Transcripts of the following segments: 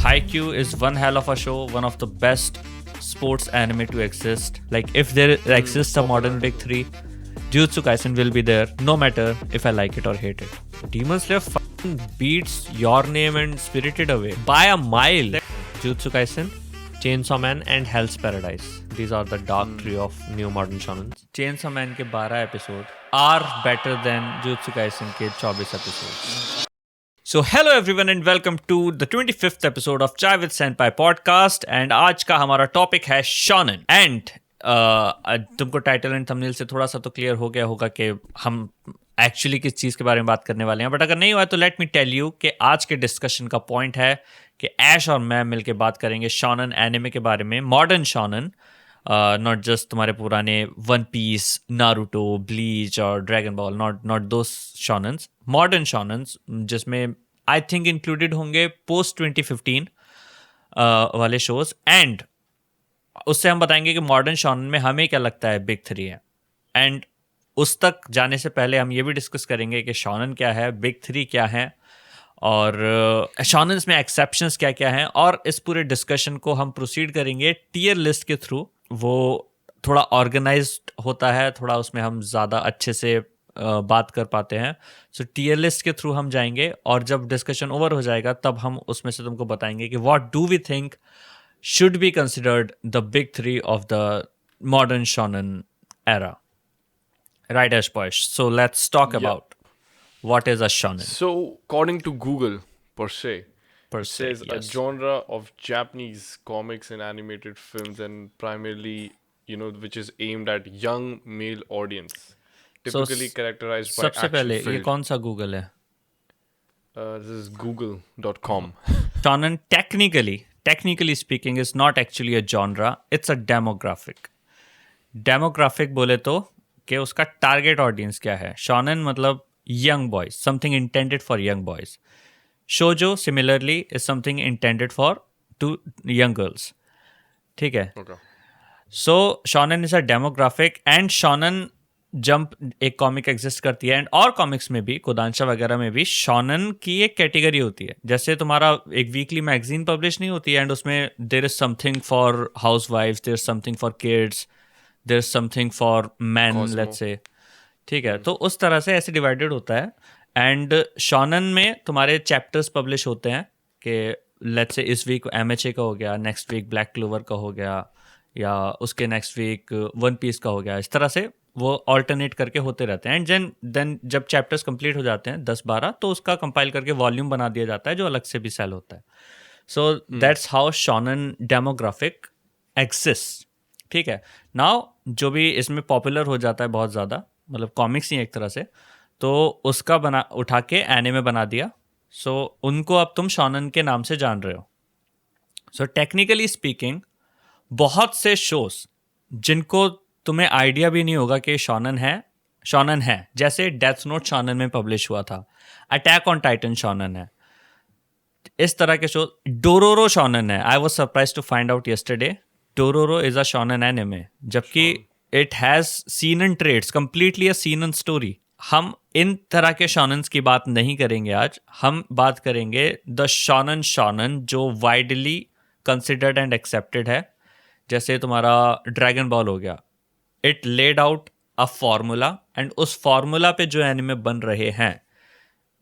Haikyuu is one hell of a show, one of the best sports anime to exist. Like, if there exists a modern big three, Jujutsu Kaisen will be there, no matter if I like it or hate it. Demon Slayer fucking beats Your Name and Spirited Away by a mile. Jujutsu Kaisen, Chainsaw Man and Hell's Paradise. These are the dark trio of new modern shonens. Chainsaw Man के 12 episode are better than Jujutsu Kaisen के 24 episodes. So hello everyone and welcome to the 25th episode of Chai with Senpai podcast and आज का हमारा topic है शॉनन and तुमको title and thumbnail से थोड़ा सा तो क्लियर हो गया होगा कि हम एक्चुअली किस चीज़ के बारे में बात करने वाले हैं, बट अगर नहीं हुआ तो लेट मी टेल यू कि आज के डिस्कशन का पॉइंट है कि ऐश और मैं मिलके बात करेंगे शॉनन एनिमे के बारे में, मॉडर्न शॉनन, नॉट जस्ट तुम्हारे पुराने वन पीस, नारुतो, ब्लीच और Dragon Ball, not those shonens, modern shonens जिसमें आई थिंक इंक्लूडेड होंगे पोस्ट 2015 वाले शोज, एंड उससे हम बताएंगे कि मॉडर्न शॉनन में हमें क्या लगता है बिग थ्री है, एंड उस तक जाने से पहले हम ये भी डिस्कस करेंगे कि शॉनन क्या है, बिग थ्री क्या है और शॉनन्स में एक्सेप्शंस क्या क्या हैं, और इस पूरे डिस्कशन को हम प्रोसीड करेंगे टीयर लिस्ट के थ्रू। वो थोड़ा ऑर्गेनाइज्ड होता है, थोड़ा उसमें हम ज़्यादा अच्छे से बात कर पाते हैं। सो टीयर लिस्ट के थ्रू हम जाएंगे और जब डिस्कशन ओवर हो जाएगा तब हम उसमें से तुमको बताएंगे कि what do we think should be considered the big three of the modern shonen era. Right, Ashposh? So let's talk about what is a shonen. So, according to Google, per se, says yes. a genre of Japanese comics and animated films, and primarily, which is aimed at young male audience, typically characterized by सबसे पहले ये action-filled. कौन सा Google है? This is Google.com. Shonen technically speaking is not actually a genre, it's a demographic. Demographic बोले तो कि उसका टारगेट ऑडियंस क्या है। शॉनन मतलब young boys, something intended for young boys. Shojo similarly is something intended for to young girls, ठीक है। Okay. So shonen is a demographic and Shonen Jump एक कॉमिक एग्जिस्ट करती है, एंड और comics में भी, कोदांशा वगैरह में भी शॉनन की एक कैटेगरी होती है। जैसे तुम्हारा एक वीकली मैगजीन पब्लिश नहीं होती है एंड उसमें देयर इज समथिंग फॉर हाउस वाइफ्स, there is something for kids, there is something for man, let's say, ठीक है। तो उस तरह से ऐसे डिवाइडेड होता है। एंड शॉनन में तुम्हारे चैप्टर्स पब्लिश होते हैं कि लेट्स से इस वीक एमएचए का हो गया, नेक्स्ट वीक ब्लैक क्लोवर का हो गया, या उसके नेक्स्ट वीक वन पीस का हो गया। इस तरह से वो ऑल्टरनेट करके होते रहते हैं। एंड देन जब चैप्टर्स कंप्लीट हो जाते हैं 10-12, तो उसका कंपाइल करके वॉल्यूम बना दिया जाता है जो अलग से भी सेल होता है। So that's how shonen demographic exist, ठीक है। नाउ जो भी इसमें पॉपुलर हो जाता है बहुत ज़्यादा, मतलब कॉमिक्स ही एक तरह से, तो उसका उठा के एनिमे बना दिया। सो उनको अब तुम शॉनन के नाम से जान रहे हो। सो टेक्निकली स्पीकिंग बहुत से शोज जिनको तुम्हें आइडिया भी नहीं होगा कि शॉनन है, जैसे डेथ नोट शॉनन में पब्लिश हुआ था, अटैक ऑन टाइटन शॉनन है, इस तरह के शो। डोरोरो शॉनन है। I was surprised to find out yesterday Dororo is a shonen anime, जबकि it has seinen traits, completely a seinen story. हम इन तरह के शॉनन्स की बात नहीं करेंगे आज, हम बात करेंगे द शॉनन जो वाइडली कंसिडर्ड एंड एक्सेप्टेड है। जैसे तुम्हारा ड्रैगन बॉल हो गया, it laid out a formula, and उस फॉर्मूला पे जो एनिमे बन रहे हैं,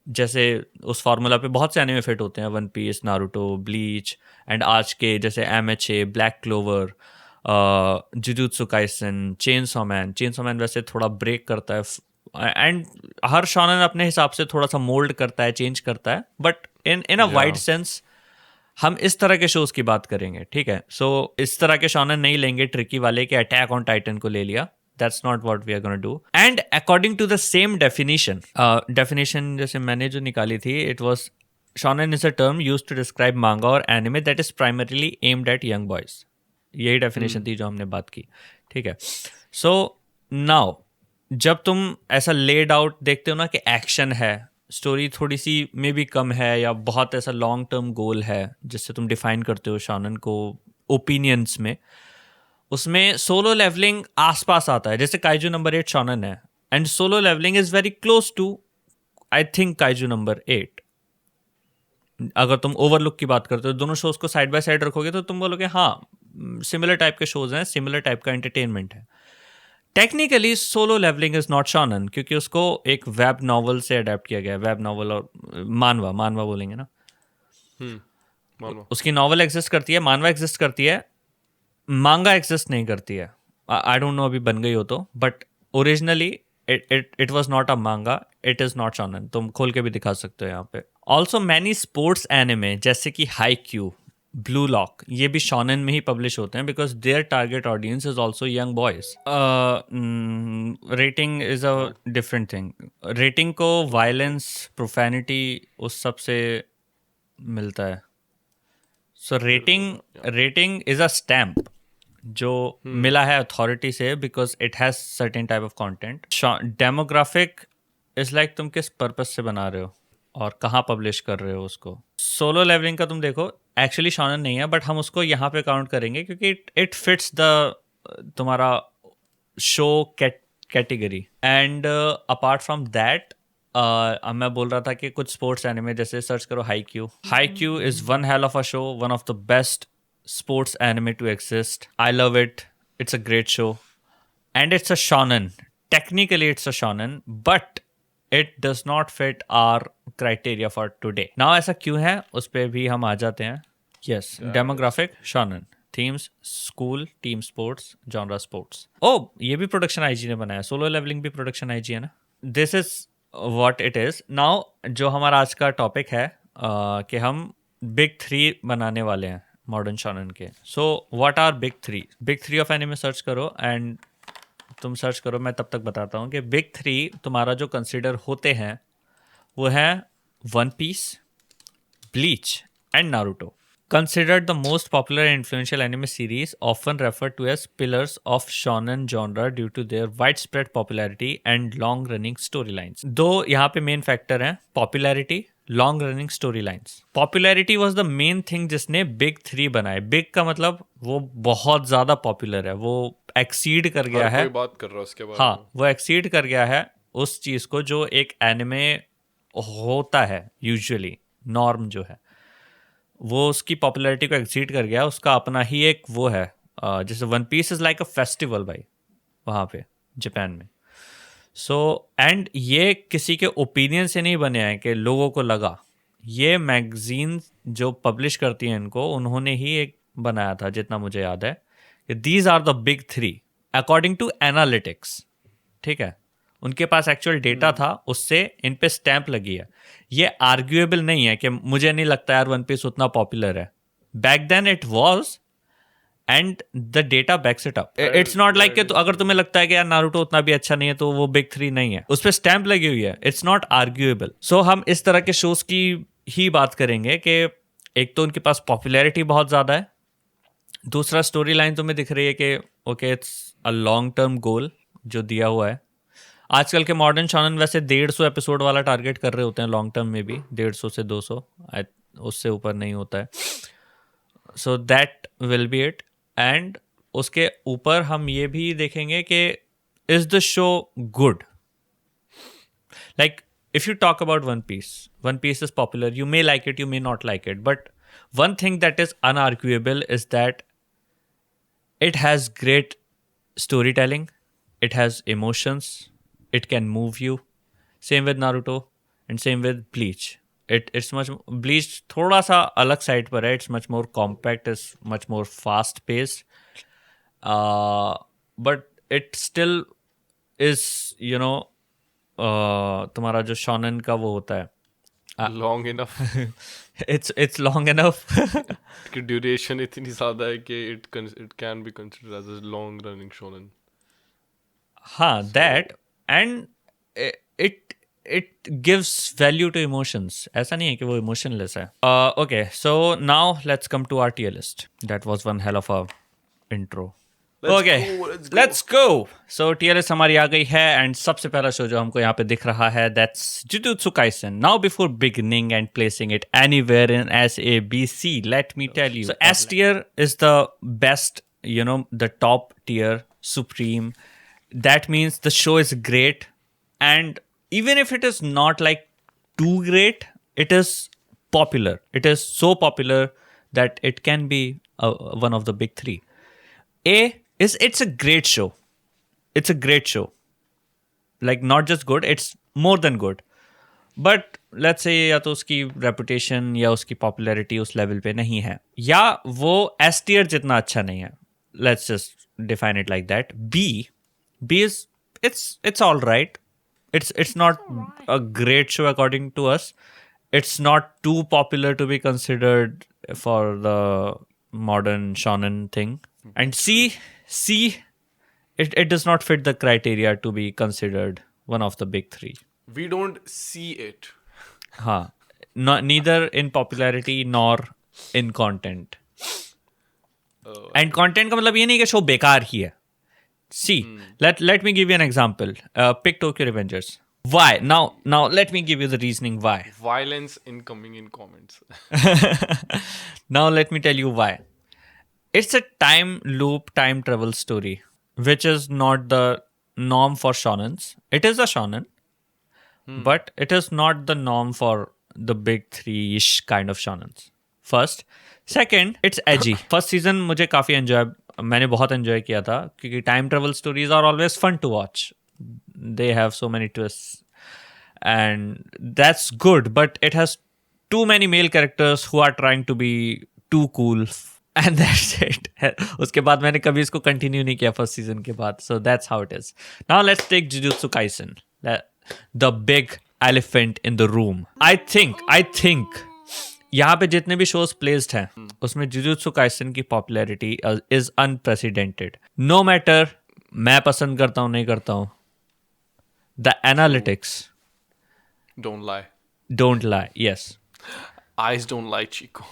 जैसे उस फार्मूला पे बहुत से एनिमे फिट होते हैं, One Piece, Naruto, Bleach, and आज के जैसे MHA, Black Clover, Jujutsu Kaisen, Chainsaw Man वैसे थोड़ा ब्रेक करता है, एंड हर शॉनन अपने हिसाब से थोड़ा सा मोल्ड करता है, चेंज करता है, but in a wide sense हम इस तरह के शोज की बात करेंगे, ठीक है। सो इस तरह के शॉनन नहीं लेंगे ट्रिकी वाले कि अटैक ऑन टाइटन को ले लिया। That's not what we are going to do. And according to the same definition जैसे मैंने जो निकाली थी, it was shonen is a term used to describe manga or anime that is primarily aimed at young boys. यही definition थी जो हमने बात की, ठीक है। So now जब तुम ऐसा laid out देखते हो ना कि एक्शन है, स्टोरी थोड़ी सी मे भी कम है, या बहुत ऐसा लॉन्ग टर्म गोल है जिससे तुम डिफाइन करते हो शॉनन को ओपिनियंस में, उसमें सोलो लेवलिंग आसपास आता है। जैसे काइजू नंबर 8 शॉनन है, and Solo Leveling is very close to, I think, Kaiju number 8। अगर तुम ओवरलुक की बात करते हो, दोनों शोज को साइड बाय साइड रखोगे तो तुम बोलोगे हाँ सिमिलर टाइप के शोज हैं, सिमिलर टाइप का एंटरटेनमेंट है। Technically Solo Leveling is not shonen, क्योंकि उसको एक वेब नॉवल से अडेप्ट किया गया है। वेब नॉवल और मानवा मानवा बोलेंगे ना, मानो उसकी नॉवल एग्जिस्ट करती है, मानवा एग्जिस्ट करती है, मांगा एग्जिस्ट नहीं करती है। आई डोंट नो अभी बन गई हो तो, but originally it was not a मांगा, इट इज नॉट शॉनन। तुम खोल के भी दिखा सकते हो यहाँ पे। ऑल्सो मैनी स्पोर्ट्स एनिमे जैसे कि हाईक्यू, ब्लू लॉक, ये भी शॉनन में ही पब्लिश होते हैं because their target audience is also young boys. Rating is a different thing. Rating को वायलेंस, प्रोफैनिटी उस सब से मिलता है। सो रेटिंग इज अ स्टैम्प जो मिला है अथॉरिटी से because it has certain type of content. Demographic is like तुम किस पर्पस से बना रहे हो और कहाँ पब्लिश कर रहे हो उसको। सोलो लेवलिंग का तुम देखो एक्चुअली शॉनन नहीं है, बट हम उसको यहाँ पे काउंट करेंगे क्योंकि इट फिट्स द तुम्हारा show category. And apart from that मैं बोल रहा था कि कुछ स्पोर्ट्स एनिमे जैसे सर्च करो Haikyu. Haikyu is one hell of a show, one of the best sports anime to exist. I love it. It's a great show. And it's a shonen. Technically, it's a shonen, but it does not fit our criteria for today. Now, ऐसा क्यों है उस पर भी हम आ जाते हैं। Yes, demographic, shonen. Themes, school, team sports, genre sports. Oh, ये भी प्रोडक्शन आईजी ने बनाया। सोलो लेवलिंग भी प्रोडक्शन आईजी है ना। This is what it is. Now, जो हमारा आज का टॉपिक है कि हम बिग 3 बनाने वाले हैं मॉडर्न शॉनन के। So what are big 3? Big 3 of anime search करो एंड तुम सर्च करो, मैं तब तक बताता हूँ कि बिग 3 तुम्हारा जो कंसिडर होते हैं वो है One Piece, Bleach and Naruto. Considered the most popular and influential anime series, often referred to as pillars of shonen genre due to their widespread popularity and long-running storylines. दो यहाँ पे main factor हैं, popularity, long running story lines. Popularity was the main thing जिसने big 3 बनाए। Big का मतलब वो बहुत ज़्यादा पॉपुलर है, वो एक्सीड कर गया है। कोई बात कर रहा है उसके बारे हाँ, वो एक्सीड कर गया है उस चीज़ को जो एक एनिमे होता है यूजुअली, नॉर्म जो है वो उसकी पॉपुलैरिटी को एक्सीड कर गया। उसका अपना ही एक वो है, जैसे One Piece is like a festival भाई वहाँ पे जापान में। सो एंड ये किसी के ओपिनियन से नहीं बने हैं कि लोगों को लगा, ये मैगजीन जो पब्लिश करती हैं इनको, उन्होंने ही एक बनाया था जितना मुझे याद है कि these are the big 3 according to analytics. ठीक है, उनके पास एक्चुअल डेटा था, उससे इन पे स्टैंप लगी है। ये आर्ग्यूएबल नहीं है कि मुझे नहीं लगता यार वन पीस उतना पॉपुलर है। Back then it was and the data backs it up. It's not like कि अगर तुम्हें लगता है कि यार नारुतो उतना भी अच्छा नहीं है तो वो बिग 3 नहीं है, उस पर स्टैंप लगी हुई है। It's not arguable. सो हम इस तरह के शोज की ही बात करेंगे कि एक तो उनके पास पॉपुलैरिटी बहुत ज़्यादा है, दूसरा स्टोरी लाइन तुम्हें दिख रही है कि okay it's a long term goal जो दिया हुआ है। आजकल के मॉडर्न शॉनन वैसे 150 एपिसोड वाला टारगेट कर रहे होते हैं लॉन्ग टर्म में भी, 150 से 200, उससे ऊपर नहीं होता है। So that will be it. And उसके ऊपर हम ये भी देखेंगे कि is the show good. Like if you talk about One Piece is popular, you may like it, you may not like it, but one thing that is unarguable is that it has great storytelling, it has emotions, it can move you. Same with Naruto and same with Bleach. It's much Bleach थोड़ा सा अलग side पर है, it's much more compact, it's much more fast paced, but it still is, you know, तुम्हारा जो शॉनन का वो होता है long enough. it's long enough. कि ड्यूरेशन इतनी ज्यादा है कि it can be considered as a long running shonen. हाँ, that and it gives value to emotions. ऐसा नहीं है कि वो emotionless है। Okay, so now let's come to our tier list. That was one hell of a intro. Let's go. So tier list हमारी आ गई है एंड सबसे पहला शो जो हमको यहाँ पे दिख रहा है that's Jujutsu Kaisen. Now before beginning and placing it anywhere in S A B C, let me tell you. So S tier is the best, you know, the top tier, supreme. That means the show is great, and even if it is not like too great, it is popular. It is so popular that it can be one of the big three. It's a great show. It's a great show. Like not just good, it's more than good. But let's say या तो उसकी reputation या उसकी popularity उस level पे नहीं है, या वो एस टियर जितना अच्छा नहीं है. Let's just define it like that. B is it's all right. It's not a great show according to us. It's not too popular to be considered for the modern shonen thing. And C it does not fit the criteria to be considered one of the big three. We don't see it. हाँ, neither in popularity nor in content. And content का मतलब ये नहीं कि show बेकार ही है. See, let me give you an example. Pick Tokyo Revengers. Why? Now let me give you the reasoning why. Violence incoming in comments. Now let me tell you why. It's a time loop, time travel story, which is not the norm for shonens. It is a shonen, but it is not the norm for the big three-ish kind of shonens. First. Second, it's edgy. First season मुझे काफ़ी मैंने बहुत enjoy किया था, क्योंकि time travel stories are always fun to watch. They have so many twists and that's good, but it has too many male characters who are trying to be too cool and that's it. उसके बाद मैंने कभी इसको continue नहीं किया first season के बाद. So that's how it is. Now let's take Jujutsu Kaisen, the big elephant in the room. I think यहाँ पे जितने भी शोज प्लेस्ड हैं उसमें जुजुत्सु काइसेन की popularity is unprecedented. No matter मैं पसंद करता हूँ नहीं करता हूँ, the analytics don't lie. Yes. Eyes don't lie, Chico.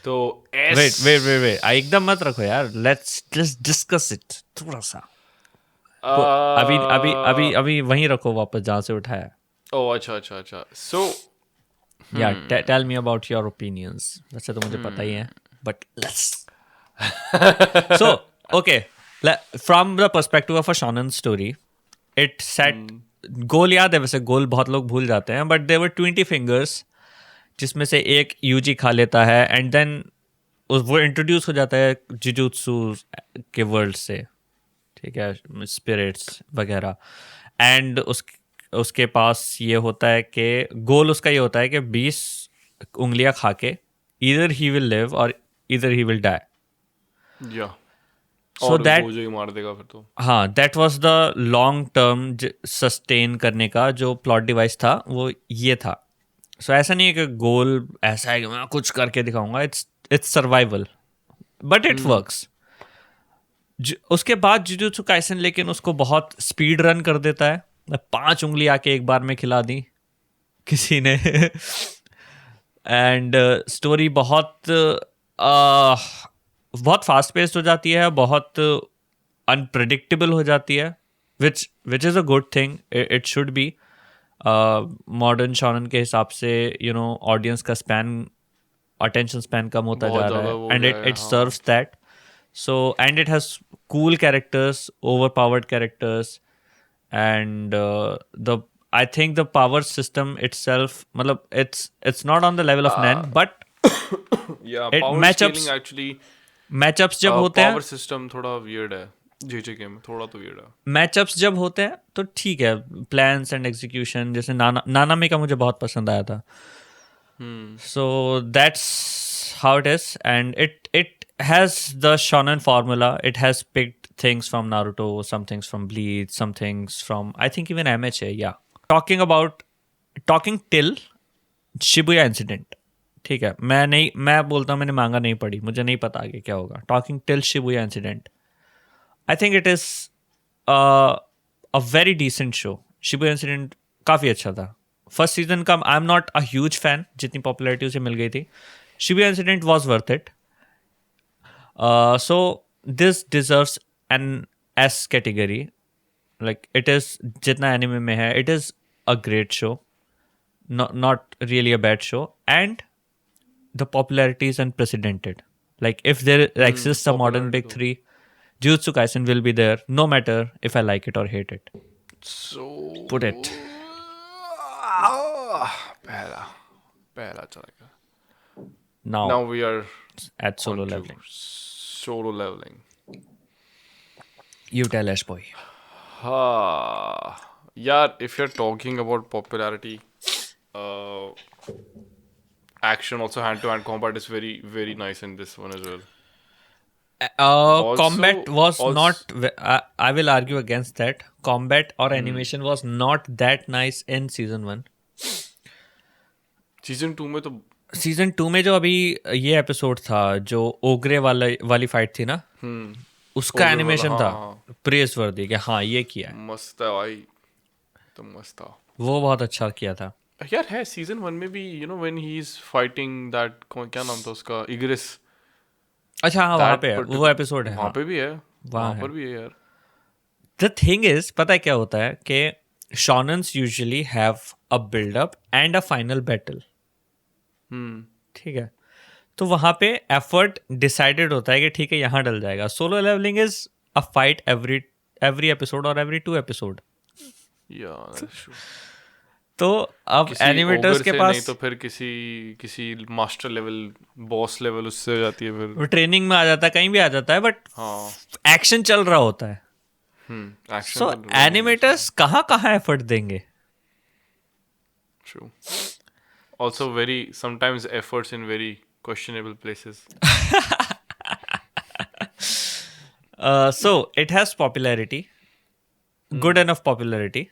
तो wait एकदम मत रखो यार. let's just discuss it थोड़ा सा. अभी वहीं रखो वापस जहाँ से उठाया. Oh, अच्छा. So Yeah, tell me about your opinions. वैसे तो मुझे पता ही है, but let's. So, okay, from the perspective of a shonen story, it set गोल याद है. वैसे गोल बहुत लोग भूल जाते हैं, but there were 20 fingers, जिसमें से एक यूजी खा लेता है, and then वो इंट्रोड्यूस हो जाता है जुजुत्सु के वर्ल्ड से, ठीक है, स्पिरिट्स वगैरह. एंड उसके पास ये होता है कि गोल उसका ये होता है कि 20 उंगलियां खा के either he will live or either he will die. Yeah. So और that वो जो ही मार देगा फिर तो. हाँ, that was the long term sustain करने का जो प्लॉट डिवाइस था, वो ये था. So ऐसा नहीं है कि गोल ऐसा है कि मैं कुछ करके दिखाऊंगा. It's survival, but it works. उसके बाद जुजुत्सु काइसेन लेकिन उसको बहुत स्पीड रन कर देता है. 5 उंगली आके एक बार में खिला दी किसी ने. एंड स्टोरी बहुत फास्ट पेस्ड हो जाती है, बहुत अनप्रेडिक्टेबल हो जाती है, which is a good thing. It should be. Modern shonen के हिसाब से ऑडियंस का अटेंशन स्पैन कम होता जा रहा है, and it serves that. So and it has cool characters, over powered characters. And I think the power system itself, मतलब it's not on the level of Nen, but yeah, it power matchups scaling actually. Matchups जब होते हैं, power system थोड़ा weird है JJK में, थोड़ा तो weird है. Matchups जब होते हैं तो ठीक है, plans and execution. जैसे नानामी का मुझे बहुत पसंद आया था. So that's how it is, and it has the shonen formula. It has picked things from Naruto, some things from Bleach, some things from I think even MHA. Yeah, talking till Shibuya incident. ठीक है, मैं बोलता हूँ मैंने मांगा नहीं पढ़ी, मुझे नहीं पता आगे क्या होगा. Talking till Shibuya incident, I think it is a very decent show. Shibuya incident काफ़ी अच्छा था. फर्स्ट सीजन का आई am not a huge fan, जितनी पॉपुलैरिटी उसे मिल गई थी. Shibuya incident was worth it. So this deserves an S category. Like it is, जितना anime में है, it is a great show. Not really a bad show. And the popularity is unprecedented. Like if there exists a modern big three, Jujutsu Kaisen will be there, no matter if I like it or hate it. So Put it. पहला पहला चला गया. Now Now we are at Solo on to Leveling. solo leveling. You tell us, boy. Yeah, if you're talking about popularity, uh, action also hand-to-hand combat is very, very nice in this one as well. Combat was also- not. I will argue against that. Combat or animation was not that nice in season 1. Season 2 में तो season 2 में जो अभी ये episode था जो ओग्रे वाली fight थी ना, उसका ओग्रे एनिमेशन वाला, था हाँ. प्रेज वर्दी कि हाँ ये किया है, मस्त है भाई, तो मस्त था. वो बहुत अच्छा किया था. यार है सीजन 1 में भी, you know, when he is fighting that, क्या नाम था उसका, इग्रिस. अच्छा हाँ वहाँ That पे है, particular- वो एपिसोड है. वहाँ पे भी है, वहाँ है. पर भी है यार. द थिंग इज, पता है क्या होता है कि shonens usually have a buildup and a final battle. ठीक है, तो वहां पे एफर्ट डिसाइडेड होता है कि ठीक है यहाँ डल जाएगा. Solo Leveling is a fight every episode और every 2 episode. Yeah, that's true. तो अब किसी एनिमेटर्स ogre के से पास नहीं तो फिर किसी मास्टर लेवल, बॉस लेवल उससे हो जाती है फिर. वो ट्रेनिंग में आ जाता है, कहीं भी आ जाता है, बट हाँ. एक्शन चल रहा होता है. एक्शन सो एनिमेटर्स कहाँ कहाँ एफर्ट देंगे. True. Also very sometimes efforts in very questionable places. So it has popularity, good enough popularity,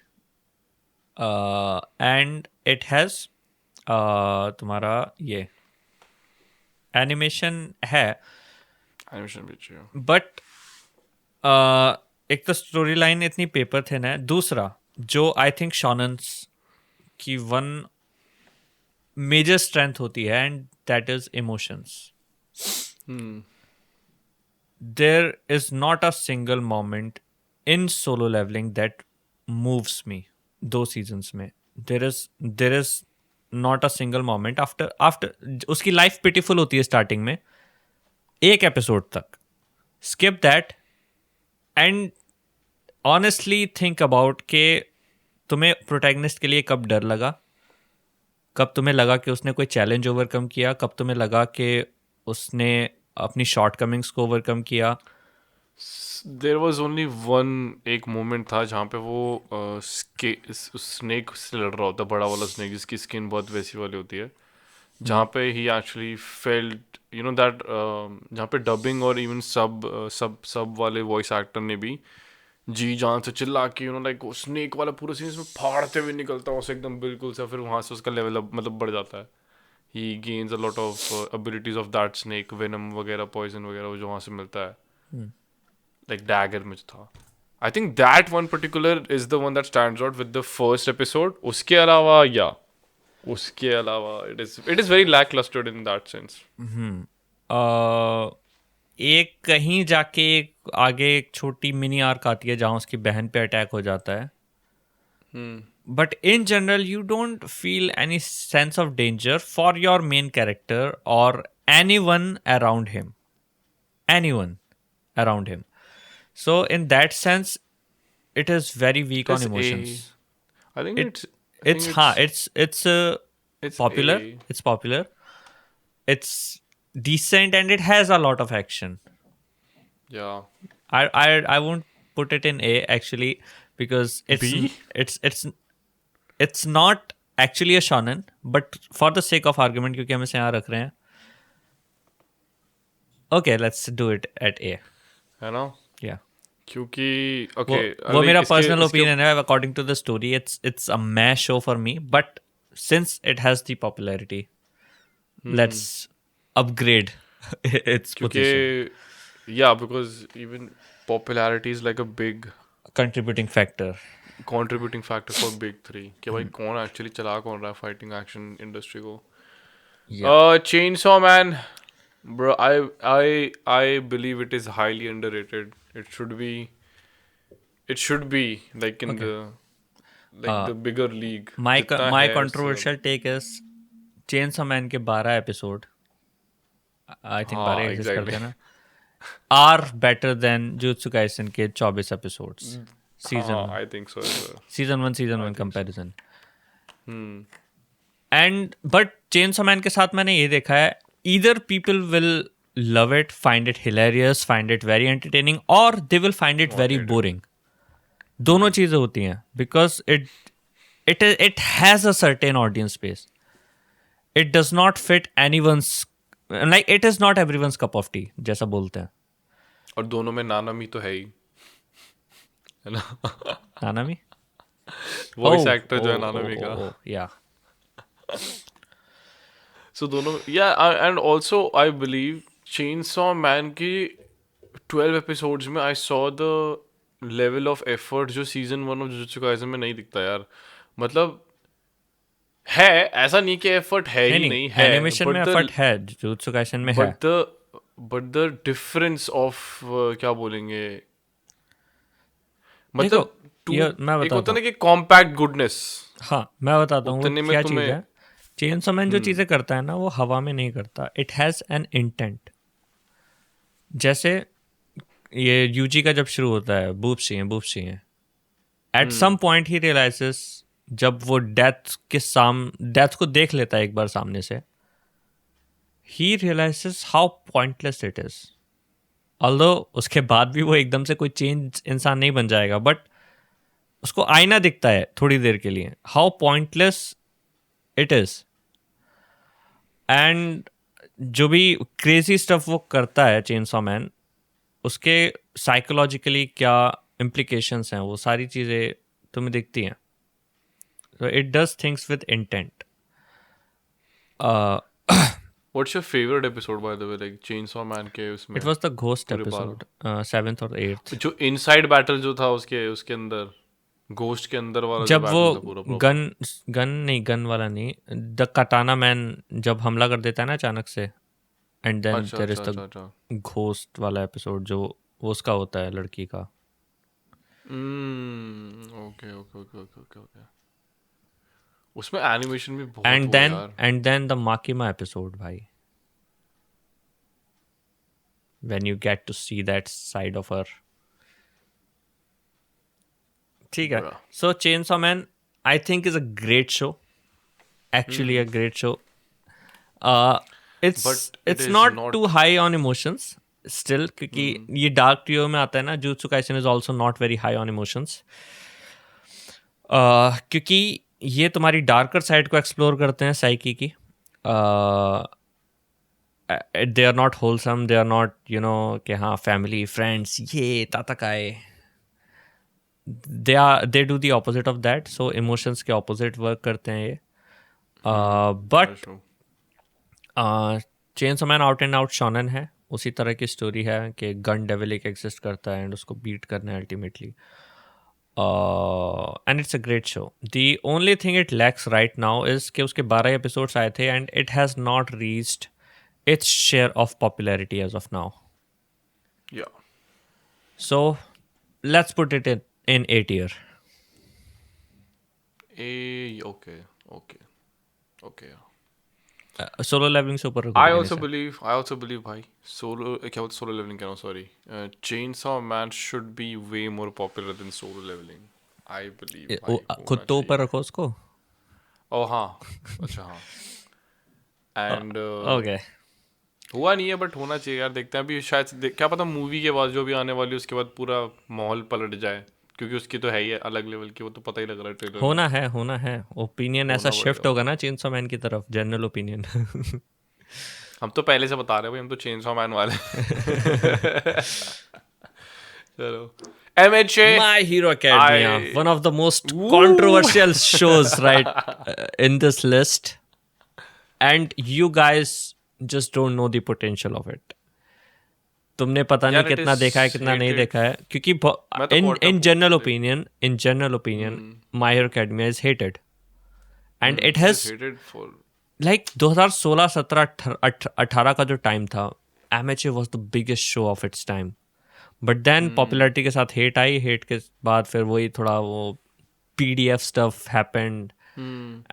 and it has तुम्हारा ये एनिमेशन है, Animation भी चाहिए. बट एक तो स्टोरी लाइन इतनी पेपर थिन है. दूसरा जो आई थिंक शॉनन्स की वन मेजर स्ट्रेंथ होती है, and that is emotions. There is not a single moment in Solo Leveling that moves me. 2 seasons में there is not a single moment after उसकी life pitiful होती है starting में एक episode तक. Skip that and honestly think about के तुम्हें protagonist के लिए कब डर लगा, कब तुम्हें लगा कि उसने कोई चैलेंज ओवरकम किया, कब तुम्हें लगा कि उसने अपनी शॉर्टकमिंग्स को ओवरकम किया. There was only one एक मोमेंट था जहाँ पे वो स्नेक से लड़ रहा होता, बड़ा वाला स्नेक जिसकी स्किन बहुत वैसी वाली होती है, जहाँ पे ही actually felt you know that, जहाँ पे डबिंग और इवन सब वाले वॉइस एक्टर ने भी जी जान से चिल्ला के, यू नो लाइक स्नेक वाला पूरा सीन इसमें फाड़ते हुए निकलता है उसे एकदम बिल्कुल से, फिर वहाँ से उसका लेवल अप मतलब बढ़ जाता है. ही gains a lot of abilities of that snake, venom वगैरह, पॉइजन वगैरह जो वहाँ से मिलता है, लाइक डैगर में जो था. I think that one particular is the one that stands out with the first episode. उसके अलावा it is very lacklustre in that sense. एक कहीं जाके आगे एक छोटी मिनी आर्क आती है जहाँ उसकी बहन पे अटैक हो जाता है, but in general you don't feel any sense of danger for your main character और anyone around him. So in that sense it is very weak on emotions. I think It's popular. A. It's popular. It's decent and it has a lot of action. Yeah. I won't put it in A actually because B? it's not actually a shonen, but for the sake of argument क्योंकि हम इसे यहाँ रख रहे हैं, okay let's do it at A. है ना? Yeah. क्योंकि okay, वो मेरा इसके- पर्सनल इसके- ओपिनियन है. According to the story it's a mash show for me, but since it has the popularity, let's upgrade its position. क्योंकि yeah, because even popularity is like a big Contributing factor. contributing factor for big 3 कि भाई कौन actually चला कौन रहा है fighting action industry को. Chainsaw Man, bro, I believe it is highly underrated. It should be like in the bigger league. My जितना my है controversial take is Chainsaw Man के 12 episode, I think 12 exist exactly. करते हैं ना, are better than Jujutsu Kaisen के 24 episodes. हाँ, I think so as well. Season 1 comparison. And but Chainsaw Man के साथ मैंने ये देखा है, either people will love it, find it hilarious, find it very entertaining, और they will find it very boring. दोनों चीजें होती हैं, because it has a certain audience space. It does not fit anyone's, like it is not everyone's cup of tea, जैसा बोलते हैं. और दोनों में नानामी तो है ही, है ना? नानामी वॉइस एक्टर जो है नानामी का. या सो दोनों, या, and also I believe chainsaw man की 12 एपिसोड्स में I saw the level of effort जो सीजन 1 ऑफ जुजुत्सु काइसन में नहीं दिखता यार. मतलब है, ऐसा नहीं कि एफर्ट है ही नहीं है, एनिमेशन में एफर्ट है, जुजुत्सु काइसन में है, बट द डिफरेंस ऑफ क्या बोलेंगे, मतलब मैं एक होता बताता है ना कि कॉम्पैक्ट गुडनेस. हाँ मैं बताता हूँ उतने में क्या चीज़ तुम्हें- है. चेनसॉ मैन जो चीज़ें करता है ना, वो हवा में नहीं करता. It has an intent. जैसे ये यूजी का जब शुरू होता है, बूप्सी हैं, at some point he realises, जब वो डेथ को देख लेता है एक बार सामने से, ही realises how pointless it is. Although उसके बाद भी वो एकदम से कोई चेंज इंसान नहीं बन जाएगा, बट उसको आईना दिखता है थोड़ी देर के लिए, how pointless it is. And जो भी क्रेजी स्टफ वो करता है चेनसॉ मैन, उसके साइकोलॉजिकली क्या इम्प्लीकेशंस हैं, वो सारी चीज़ें तुम्हें दिखती हैं. So it does things with intent. What's your favorite episode by the way, like Chainsaw Man के उसमें? It was the ghost पूरे episode, 7th or 8th. जो इनसाइड बैटल जो था उसके अंदर, घोस्ट के अंदर वाला जब जो वो battle था पूरा गन वाला नहीं, द कटाना मैन जब हमला कर देता है ना अचानक से, एंड देन अच्छा देयर इज अच्छा द अच्छा. घोस्ट वाला एपिसोड जो वो उसका होता है, लड़की का. Okay okay okay okay okay okay. उसमें एनिमेशन भी बहुत एंड हुआ देन यार. द माकिमा एपिसोड भाई, when you get to see that side of her. ठीक है. Bruh. So Chainsaw Man I think is a great show. Actually a great show. It's But it is not not- too high on emotions still, क्योंकि ये dark trio में आता है ना. Jujutsu Kaisen is also not very high on emotions. क्योंकि ये तुम्हारी darker side को एक्सप्लोर करते हैं, साइकी की. They are not wholesome, they are not कि हाँ फैमिली फ्रेंड्स ये ताताकाए. They do the opposite of that. So emotions के ऑपोजिट वर्क करते हैं ये. But Chainsaw Man out and out shonen है. उसी तरह की स्टोरी है कि गन डेविल एक एग्जिस्ट करता है एंड उसको बीट करना है ultimately. And it's a great show. The only thing it lacks right now is कि उसके 12 एपिसोड्स आए थे and it has not reached its share of popularity as of now. Yeah. So let's put it in A tier. Okay. Yeah. Solo leveling से ऊपर I also believe भाई solo क्या बोलते solo leveling क्या, sorry, Chainsaw Man should be way more popular than solo leveling. I believe भाई खुद तो ऊपर रखो उसको. Oh हाँ, अच्छा हाँ. And Okay. हुआ नहीं है बट होना चाहिए यार. देखते हैं अभी, शायद क्या पता मूवी के बाद जो भी आने वाली है उसके बाद पूरा माहौल पलट जाए, क्योंकि उसकी तो है ही अलग लेवल की, वो तो पता ही लग रहा है ट्रेलर. होना है ओपिनियन ऐसा शिफ्ट होगा ना चेनसॉ मैन की तरफ, जनरल ओपिनियन. हम तो पहले से बता रहे हैं भाई, हम तो चेनसॉ मैन वाले. चलो, MHA My Hero Academia, one of the most controversial shows right in this list, and you guys just don't know the potential of it. तुमने पता नहीं यार, it कितना is देखा है कितना नहीं hated. देखा है, क्योंकि मैं तो in quarter general opinion My Hero Academia is hated, and it has hated for like 2016 17 18 का जो टाइम था, MHA was the biggest show of its time. But then popularity के साथ हेट आई, हेट के बाद फिर वही थोड़ा वो PDF stuff happened,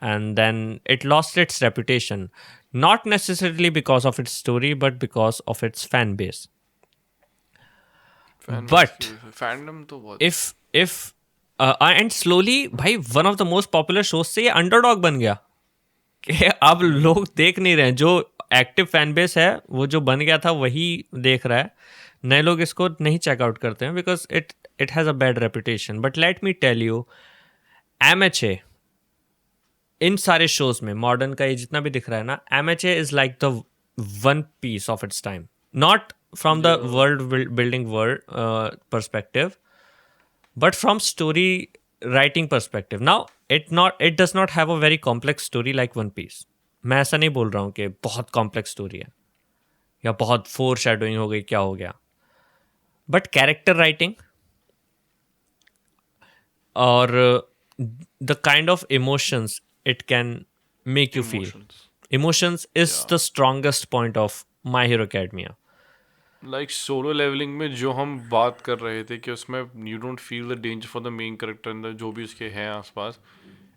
and then it lost its reputation, not necessarily because of its story but because of its fan base. But fandom तो बहुत. if and slowly भाई one of the most popular shows से ये underdog बन गया. कि अब लोग देख नहीं रहे हैं. जो एक्टिव फैन बेस है वो जो बन गया था वही देख रहा है. नए लोग इसको नहीं चेकआउट करते हैं because it has a bad reputation. But let me tell you, MHA इन सारे शोज में मॉडर्न का ये जितना भी दिख रहा है ना, MHA is like the One Piece of its time. Not from the world building world perspective, but from story writing perspective. Now it does not have a very complex story like One Piece. मैं ऐसा नहीं बोल रहा हूँ कि बहुत complex story है या बहुत फोर शैडोइंग हो गई, क्या हो गया. बट कैरेक्टर राइटिंग और the kind of emotions it can make you feel, emotions is the strongest point of My Hero Academia. Like Solo Leveling में जो हम बात कर रहे थे कि उसमें you don't feel the danger for the main character जो भी उसके हैं आसपास.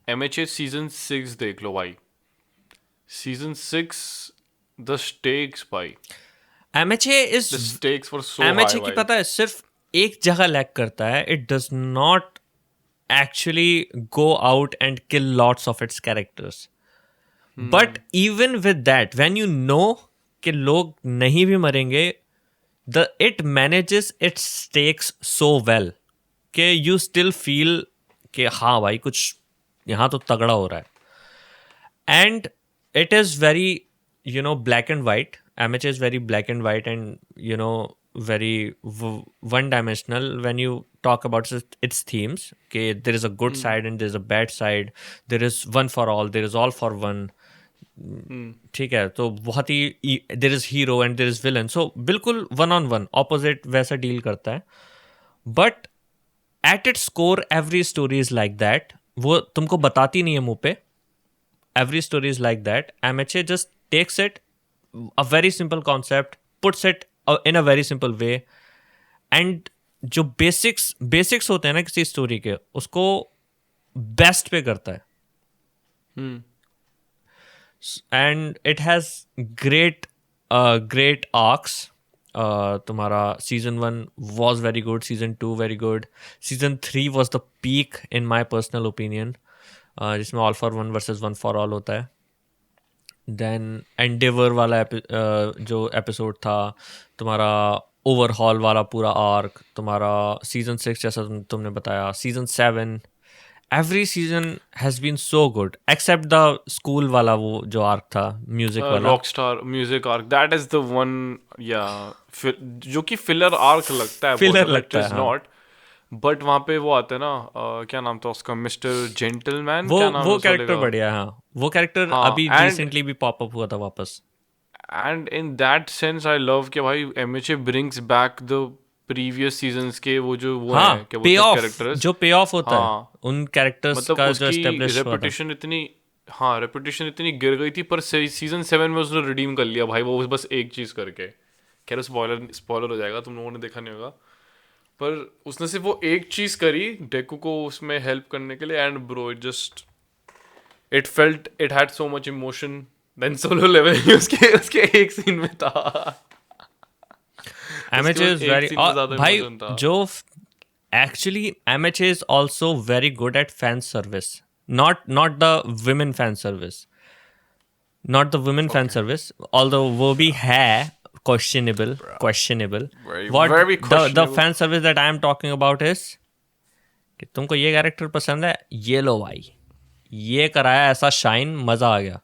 एमएचए सीजन 6 देख लो भाई, सीजन 6 द स्टेक्स भाई, MHA is the stakes for so MHA high की पता है सिर्फ एक जगह लैक करता है. It does not actually go out and kill lots of its characters. But even with that when you know कि लोग नहीं भी मरेंगे, it manages its stakes so well कि you still feel कि हाँ भाई कुछ यहाँ तो तगड़ा हो रहा है. And it is very, black and white. MHA is very black and white and, very one-dimensional when you talk about its themes. कि there is a good side and there is a bad side. There is one for all, there is all for one. ठीक है, तो बहुत ही there is hero and there is villain, so बिल्कुल one on one opposite वैसा deal करता है. But at its core every story is like that. वो तुमको बताती नहीं है मुंह पे. Every story is like that. MHA just takes it a very simple concept, puts it in a very simple way, and जो बेसिक्स होते हैं ना किसी स्टोरी के, उसको बेस्ट पे करता है. And it has great arcs. तुम्हारा season 1 was very good, season 2 very good, season 3 was the peak in my personal opinion, जिसमें all for one versus one for all होता है. Then Endeavor वाला जो episode था, तुम्हारा overhaul वाला पूरा arc, तुम्हारा season 6 जैसा तुमने बताया, season 7. Every season has been so good except the school वाला वो जो arc था music वाला, Rockstar music arc, that is the one, जो कि filler arc लगता है, Filler लगता है, not, but वहाँ पे वो आता है ना, क्या नाम था उसका, मिस्टर जेंटलमैन, वो कैरेक्टर बढ़िया है. हाँ, वो कैरेक्टर अभी रिसेंटली भी पॉप अप हुआ था वापस. And in that sense I love कि भाई MHA brings back the previous seasons के वो जो वो हाँ, है क्या पे बोलते हैं ऑफ, कैरेक्टर्स, जो पे ऑफ होता हाँ, है उन कैरेक्टर्स मतलब का जो उसकी एस्टेब्लिश हुआ था. रेपुटेशन इतनी, हाँ रेपुटेशन इतनी गिर गई थी, पर सीजन 7 में उसने रिडीम कर लिया भाई, वो बस एक चीज करके. खैर स्पॉइलर हो जाएगा, तुम लोगों ने देखा नहीं होगा, पर उसने सिर्फ वो एक चीज करी डेकू को उसमें हेल्प करने के लिए, and bro it felt, it had so much emotion. Then Solo Level उसके एक सीन में था. MHA is very भाई जो actually MHA is also very good at fan service, not the women fan service, although वो भी है questionable. Very questionable. The fan service that I am talking about is कि तुमको ये कैरेक्टर पसंद है, ये लो भाई, ये कराया ऐसा शाइन, मजा आ गया.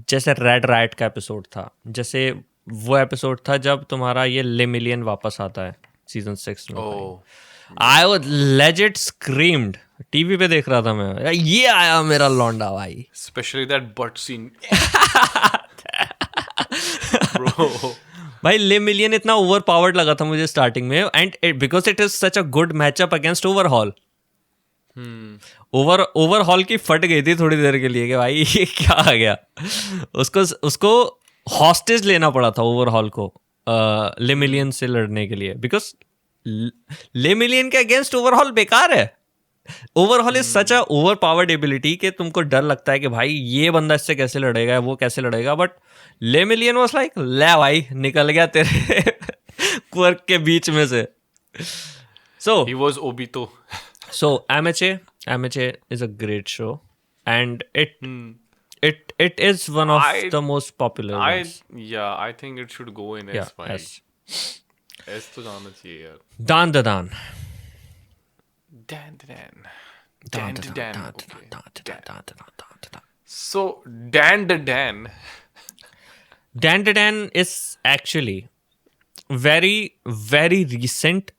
जैसे रेड राइट का एपिसोड था, जैसे वो एपिसोड था जब तुम्हारा ये लेमिलियन वापस आता है सीजन 6 में. I was legit screamed, TV पे देख रहा था मैं, ये आया मेरा लौंडा भाई. Especially that but scene bro. भाई लेमिलियन इतना ओवर पावर्ड लगा था मुझे स्टार्टिंग में, and because it is such a good matchup against Overhaul. Overhaul की फट गई थी थोड़ी देर के लिए कि भाई ये क्या आ गया. उसको हॉस्टेज लेना पड़ा था ओवरहॉल को लेमिलियन से लड़ने के लिए, बिकॉज लेमिलियन के अगेंस्ट ओवरहॉल बेकार है. Overhaul is such a over powered ability कि तुमको डर लगता है कि भाई ये बंदा इससे कैसे लड़ेगा, वो कैसे लड़ेगा. बट लेमिलियन वाज लाइक, ले भाई निकल गया तेरे क्वर्क के बीच में से. So he was Obito. So MHA is a great show, and it is one of I the most popular I ones. yeah, I think it should go in Yeah, S भाई. yes. S तो जाना चाहिए यार. Dan the Dan. Dan Dan. Dan Dan the Dan. Dan. Dan the Okay. Dan. Dan the Dan. Dan the Dan. So Dan the Dan. Dan the Dan is actually very very recent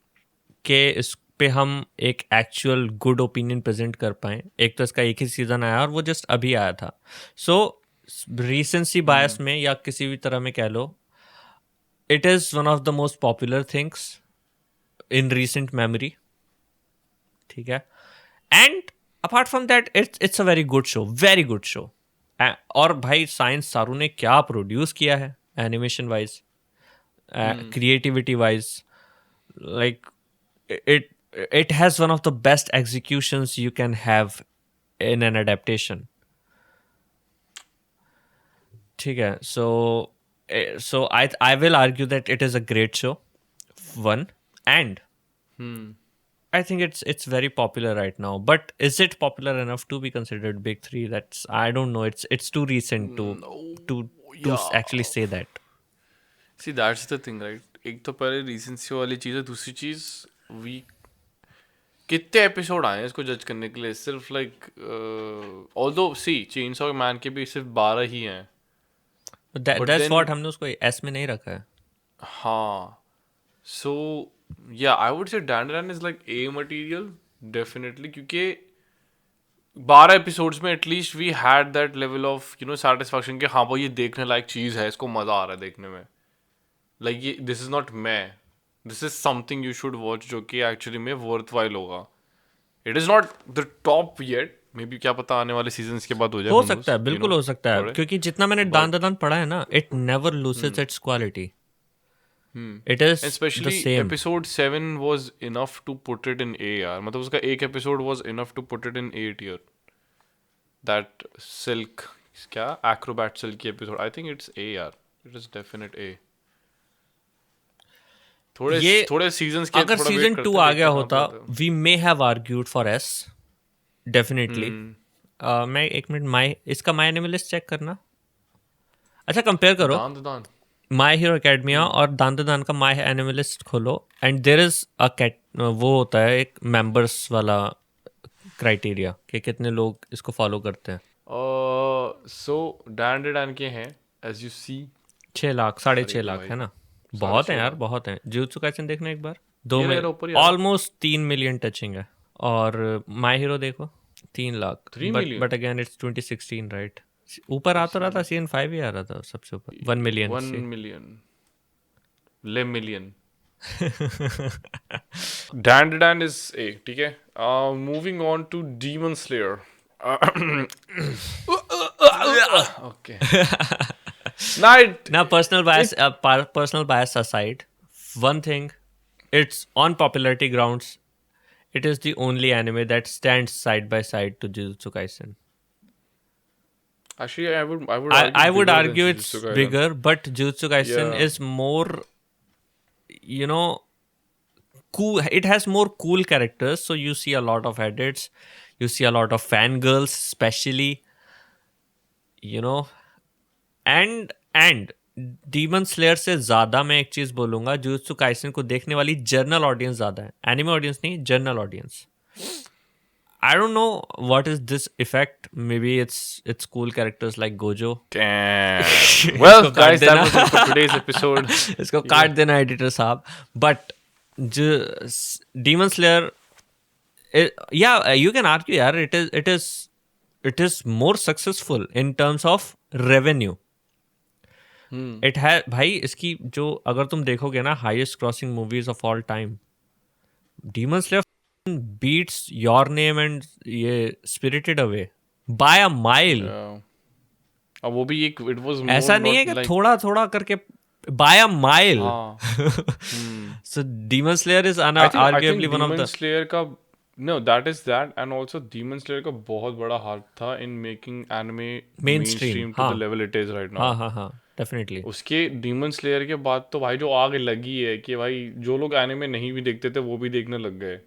के इस पे हम एक actual good opinion present कर पाए. एक तो इसका एक ही सीजन आया और वो जस्ट अभी आया था. सो रीसेंसी बायस में या किसी भी तरह में कह लो, it is one of the most popular things in recent memory. ठीक है. And apart from that it's a very good show, very good show. और भाई साइंस सारू ने क्या प्रोड्यूस किया है animation wise, creativity wise. Like it has one of the best executions you can have in an adaptation. ठीक है. So I will argue that it is a great show, one, and I think it's very popular right now. But is it popular enough to be considered big three? That's, I don't know. It's too recent to actually say that. See, that's the thing, right? एक तो पहले recency वाली चीज़ है, दूसरी चीज़ we कितने episode आए हैं इसको जज करने के लिए. सिर्फ लाइक ऑल्दो सी चेनसॉ मैन के भी सिर्फ 12 ही हैं. That's what हमने उसको S में नहीं रखा है. हाँ. सो या I would say Dandadan is like A material definitely, क्योंकि 12 एपिसोड्स में at least we had that level of satisfaction कि हाँ भाई ये देखने लायक चीज़ है, इसको मज़ा आ रहा है देखने में. लाइक ये दिस इज नॉट मैं, this is something you should watch जो कि एक्चुअली में वर्थ वाइल होगा. It is not the top yet, may be क्या पता आने वाले सीजन्स के बाद हो जाए. हो सकता है, बिल्कुल हो सकता है, क्योंकि जितना मैंने दान दान पढ़ा है ना, it never loses it's quality. It is especially the same. episode 7 was enough to put it in A यार. मतलब उसका एक episode was enough to put it in A tier. That Silk क्या Acrobat Silk की episode, I think it's A यार. It is definite A. थोड़े seasons के अगर थोड़ा सीजन wait 2 करते आ गया देखते होता, कहाँ पे we may have argued for S definitely. मैं एक मिनट इसका माय एनिमलिस्ट चेक करना. अच्छा, कंपेयर करो दान माई हीरो अकेडमिया और दान दान का माई एनिमलिस्ट खोलो, एंड देयर इज अ वो होता है एक मेंबर्स वाला क्राइटेरिया कि कितने लोग इसको फॉलो करते हैं. so Dan के हैं as you see 6 lakh 6.5 lakh भाई. है ना. बहुत है 6.5 यार, बहुत है. जुजुत्सु काइसेन देखना एक बार, 2 ये में रहा ऊपर ही आ रहा. ऑलमोस्ट 3 मिलियन टचिंग है. और माई हीरो देखो 3 lakh. 3 million? But again it's 2016 right. ऊपर आता रहा था, सीजन 5 ही आ रहा था सबसे ऊपर. 1 मिलियन 1 million ले million. Dan is A, ठीक है. Moving on to Demon Slayer. Okay. Now, personal bias aside, one thing, it's on popularity grounds, it is the only anime that stands side by side to Jujutsu Kaisen. Actually, I would argue than it's Jujutsu Kaisen. bigger, but Jujutsu Kaisen Yeah. is more, cool. It has more cool characters, so you see a lot of edits, you see a lot of fangirls, especially, and Demon Slayer से ज़्यादा मैं एक चीज़ बोलूँगा, Jujutsu Kaisen को देखने वाली general audience ज़्यादा है, एनिमे ऑडियंस नहीं, general audience. I don't know what is this effect. Maybe it's cool characters like Gojo. Damn. Well, इसको guys, काट that देना. was it for today's episode. इसको काट देना एडिटर साहब. But Demon Slayer, yeah, you can argue, यार, it is more successful in terms of revenue. It has, भाई, इसकी जो अगर तुम देखोगे ना, highest crossing movies of all time, Demon Slayer beats Your Name and ये Spirited Away by a mile. अब वो भी एक it was more ऐसा नहीं है not कि like थोड़ा थोड़ा करके by a mile. हाँ. So Demon Slayer is I think arguably one of Demon the Slayer का no, that is that, and also Demon Slayer का बहुत बड़ा हाथ था in making anime mainstream to हाँ. the level it is right now. हाँ definitely. उसके Demon Slayer के बाद तो भाई जो आग लगी है कि भाई जो लोग anime नहीं भी देखते थे वो भी देखने लग गए.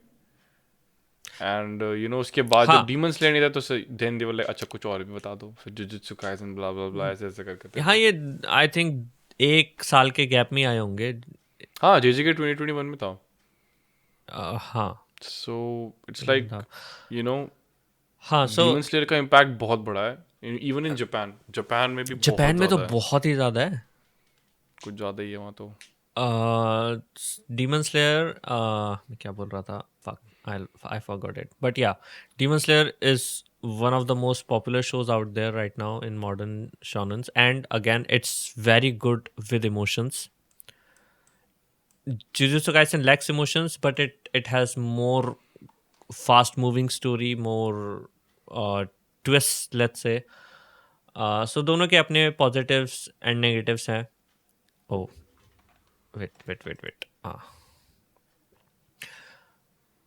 एंड यू नो उसके बाद हाँ जब डीमन स्लेयर नहीं था तो देन दे वर लाइक अच्छा कुछ और भी बता दो, फिर जुजुत्सु काइसन ब्ला ब्ला ब्ला ऐसे ऐसे करके थे हाँ, वो। ये आई थिंक 1 साल के गैप में आए होंगे। हाँ जेजे के 2021 में था। हाँ सो इट्स इसमें लाइक था। यू नो हाँ, सो डीमन स्लेयर का इम्पैक्ट बहुत बड़ा है, इवन इन जापान, जापान में भी बहुत जापान में तो ज़्यादा है, बहुत ही ज़्यादा है। कुछ ज़्यादा ही है वहाँ तो। डीमन स्लेयर, मैं क्या बोल रहा था, fuck, I forgot it, but yeah, Demon Slayer is one of the most popular shows out there right now in modern shonens, and again it's very good with emotions. Jujutsu Kaisen lacks emotions, but it has more fast moving story, more twists, let's say. So दोनों के अपने positives and negatives हैं. Oh, wait.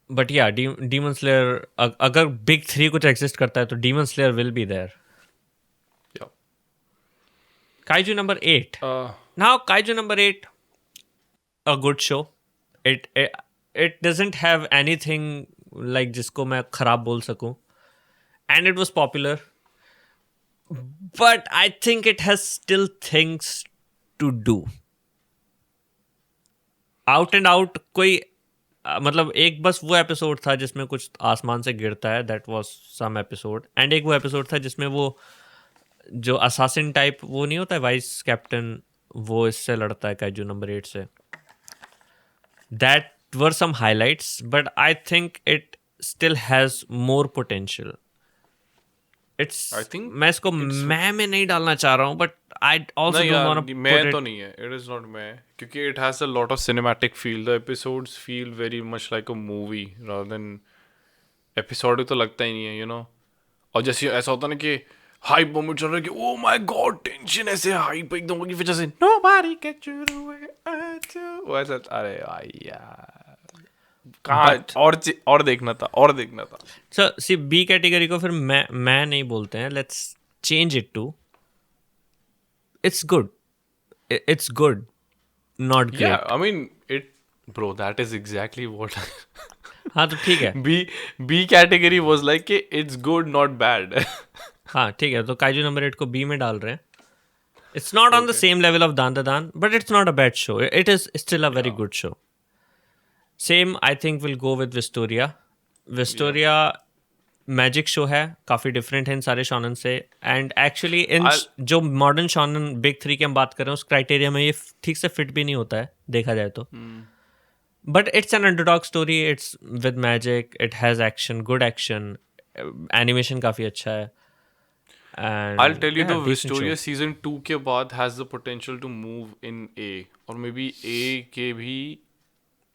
But yeah Demon Slayer, अगर big 3 कुछ exist करता है तो Demon Slayer will be there. या काइजू नंबर 8. नाउ Kaiju number 8, a good show. It it doesn't have anything like जिसको मैं खराब बोल सकूं, and it was popular, but I think it has still things to do. Out and out कोई मतलब एक बस वो एपिसोड था जिसमें कुछ आसमान से गिरता है, that was some episode. And एक वो एपिसोड था जिसमें वो जो असासिन टाइप वो नहीं होता है वाइस कैप्टन, वो इससे लड़ता है काइजू नंबर 8 से. That were some highlights, but I think it still has more potential. It's, I think मैं इसको इट्स मैं में नहीं डालना चाह रहा हूँ, बट आई ऑल्सो नहीं डोंट यार, वांट टू मैं पुट तो इट. नहीं है, इट इज नॉट मैं, क्योंकि it has a lot of cinematic feel, the episodes feel very much like a movie rather than episode, तो लगता ही नहीं है, यू नो. और जैसे ऐसा होता है ना कि हाइप मोमेंट चल रहा है कि ओ माय गॉड टेंशन, ऐसे हाइप एकदम की वजह से नोबडी कैच यू वो ऐसा, अरे भाई यार कहाँ, बट और देखना था, और देखना था. सर सी बी कैटेगरी को फिर मैं नहीं बोलते हैं, let's change it to it's good. It's good, not या great. I mean it, bro that is exactly what हाँ तो ठीक है. B B category was like कि इट्स गुड नॉट बैड. हाँ ठीक है, तो काइजू नंबर 8 को बी में डाल रहे हैं. It's not on the Okay. Same level of than the than, but it's not a bad show. It is still a very Yeah. Good show. Same I think will go with Wistoria. Wistoria magic show है, काफ़ी different है इन सारे शॉनन से. And actually in I'll- जो modern शॉनन big 3 की हम बात कर रहे हैं उस क्राइटेरिया में ये ठीक से फिट भी नहीं होता है देखा जाए तो. But it's an underdog story, it's with magic, it has action, good action, animation काफ़ी अच्छा है. I'll and tell you, the decent show. Vistoria season 2 के बाद has the potential to move in A, और maybe A के भी,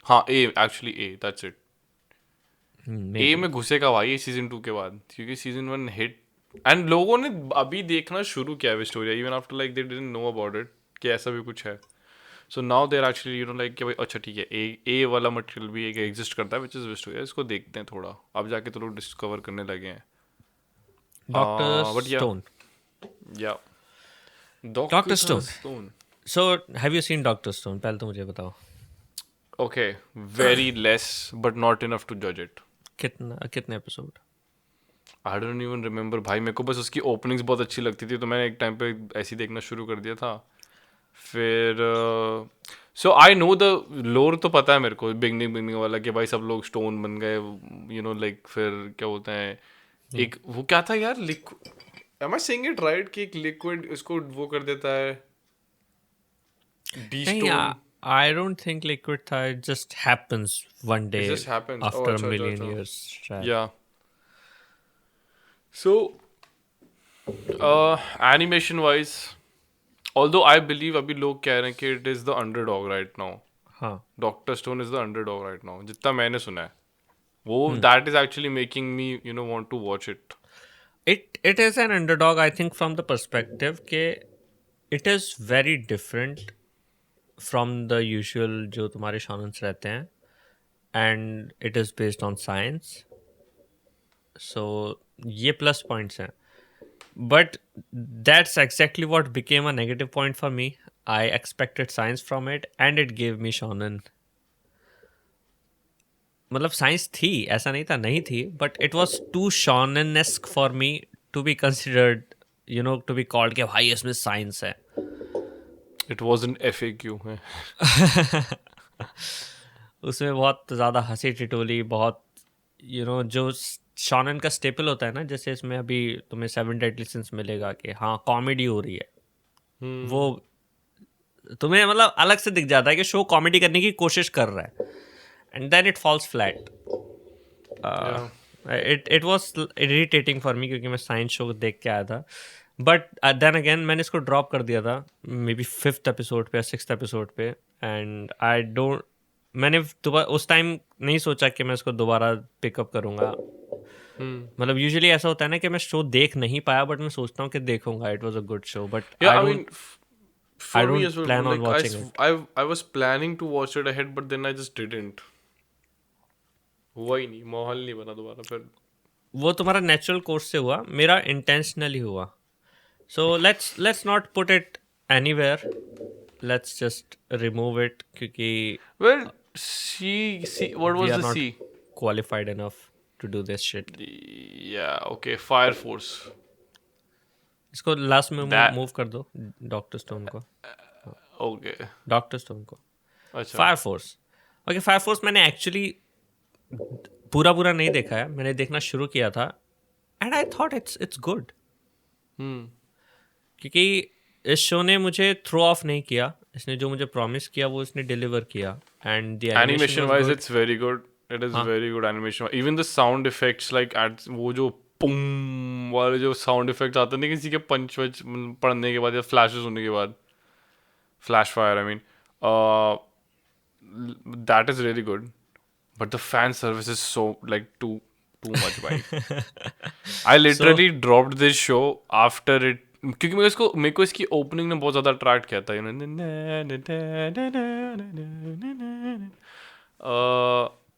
हाँ A, actually A, that's it. A में घुसेगा भाई सीजन 2 के बाद, क्योंकि सीजन 1 हिट एंड लोगों ने अभी देखना शुरू किया Wistoria, even after like they didn't know about it कि ऐसा भी कुछ है. So now they are actually you know like कि भाई अच्छा ठीक है, ए वाला मटेरियल भी एक एग्जिस्ट करता है विच इज विस्टोरिया, इसको देखते हैं थोड़ा, अब जाके तो लोग डिस्कवर करने लगे हैं. Doctor but yeah. स्टोन. या Dr. Stone. So, have you seen Dr. Stone? पहले तो मुझे बताओ. Okay, very less but not enough to जज इट. कितने episode? I don't even remember भाई, मेरे को बस उसकी ओपनिंग्स बहुत अच्छी लगती थी तो मैंने एक टाइम पे ऐसे ही देखना शुरू कर दिया था. फिर सो आई नो द लोर, तो पता है मेरे को बिगनिंग वाला कि भाई सब लोग स्टोन बन गए, यू नो लाइक. फिर क्या बोलते हैं, एक वो क्या था यार, am I saying it right, कि एक लिक्विड इसको वो कर देता है डी नहीं, stone. I don't think liquid था. It just happens one day just happens. Oh, after a अच्छा, million अच्छा. years. शायद. Yeah. So, animation wise, although I believe अभी लोग कह रहे हैं कि it is the underdog right now. हाँ. Doctor Stone is the underdog right now. जितना मैंने सुना है, वो that is actually making me you know want to watch it. It is an underdog, I think, from the perspective के it is very different from the usual जो तुम्हारे शॉनन्स रहते हैं, and it is based on science. So ये plus points हैं. But that's exactly what became a negative point for me. I expected science from it, and it gave me shonen. मतलब science थी, ऐसा नहीं था नहीं थी, but it was too shonen-esque for me to be considered, you know, to be called कि भाई इसमें साइंस है। इट वाज एन FAQ है। उसमें बहुत ज़्यादा हंसी ठिठोली, बहुत जो शॉनन का स्टेपल होता है ना, जैसे इसमें अभी तुम्हें 7 डेडली सिंस मिलेगा कि हाँ कॉमेडी हो रही है, वो तुम्हें मतलब अलग से दिख जाता है कि शो कॉमेडी करने की कोशिश कर रहा है, and then it falls flat. It was irritating for me क्योंकि मैं साइंस शो देख के आया था, बट देन अगेन मैंने इसको ड्रॉप कर दिया था मे बी 5th एपिसोड पे या 6th एपिसोड पे, एंड आई डोंट, मैंने दोबारा उस टाइम नहीं सोचा कि मैं इसको दोबारा पिकअप करूँगा। मतलब यूजुअली ऐसा होता है ना कि मैं शो देख नहीं पाया, बट मैं सोचता हूँ कि देखूंगा, it was a good show, but Yeah, I I don't mean, for me don't as well, plan on like watching it. I was planning to watch it ahead, but then I just didn't. हुआ ही नहीं, माहौल नहीं बना दोबारा फिर। वो तुम्हारा natural course से हुआ, मेरा इंटेंशनली हुआ। So let's not put it anywhere, let's just remove it क्योंकि Well, what we was are the not C? Qualified enough to do this shit. Yeah, okay, Fire Force. इसको last में That move कर दो, Doctor Stone को, okay. Doctor Stone को। अच्छा। Fire Force, okay, Fire Force मैंने actually पूरा पूरा नहीं देखा है, मैंने देखना शुरू किया था, and I thought it's good, क्योंकि इस शो ने मुझे थ्रो ऑफ नहीं किया, इसने जो मुझे प्रॉमिस किया वो इसने डिलीवर किया, and the Animation animation wise, was good. it's very good. It is हाँ, very good animation. Even the sound effects, like at वो जो पुम वाले जो sound effects आते हैं ना किसी के पंच वच पड़ने के बाद या flashes होने के बाद, flash fire, I mean, uh, that is really good. But the fan service is so like too much, भाई. I so literally dropped this show after it क्योंकि मेरे को इसकी ओपनिंग ने बहुत ज्यादा अट्रैक्ट किया था,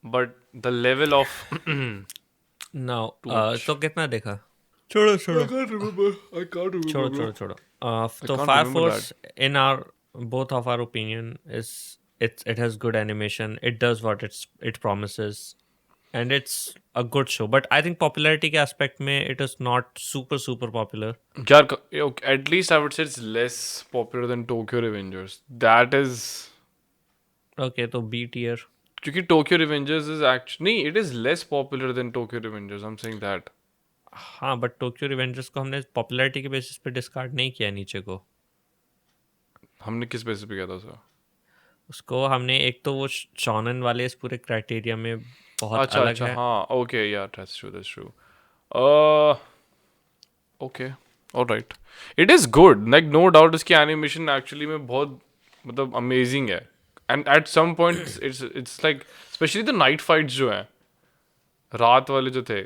but the level of now too much. तो कितना देखा? छोड़ो छोड़ो I can't छोड़ो remember, bro. छोड़ो छोड़ो। I तो can't Fire remember Force in our both of our opinion is it has good animation, it does what it promises, and it's a good show, but I think popularity के aspect में it is not super popular. यार at least I would say it's less popular than Tokyo Revengers. That is Okay, तो B tier। क्योंकि Tokyo Revengers is actually नहीं, it is less popular than Tokyo Revengers. I'm saying that. हाँ, but Tokyo Revengers को हमने popularity के basis पे discard नहीं किया नीचे को, हमने किस बेसिस पे किया था सर? उसको हमने एक तो वो शॉनन वाले इस पूरे क्राइटेरिया में बहुत अच्छा अलग अच्छा है। हाँ, okay, yeah, that's true. Okay, all right. It is good, like no doubt इसकी animation actually में बहुत मतलब amazing है, and at some point it's like especially the night fights जो हैं रात वाले जो थे,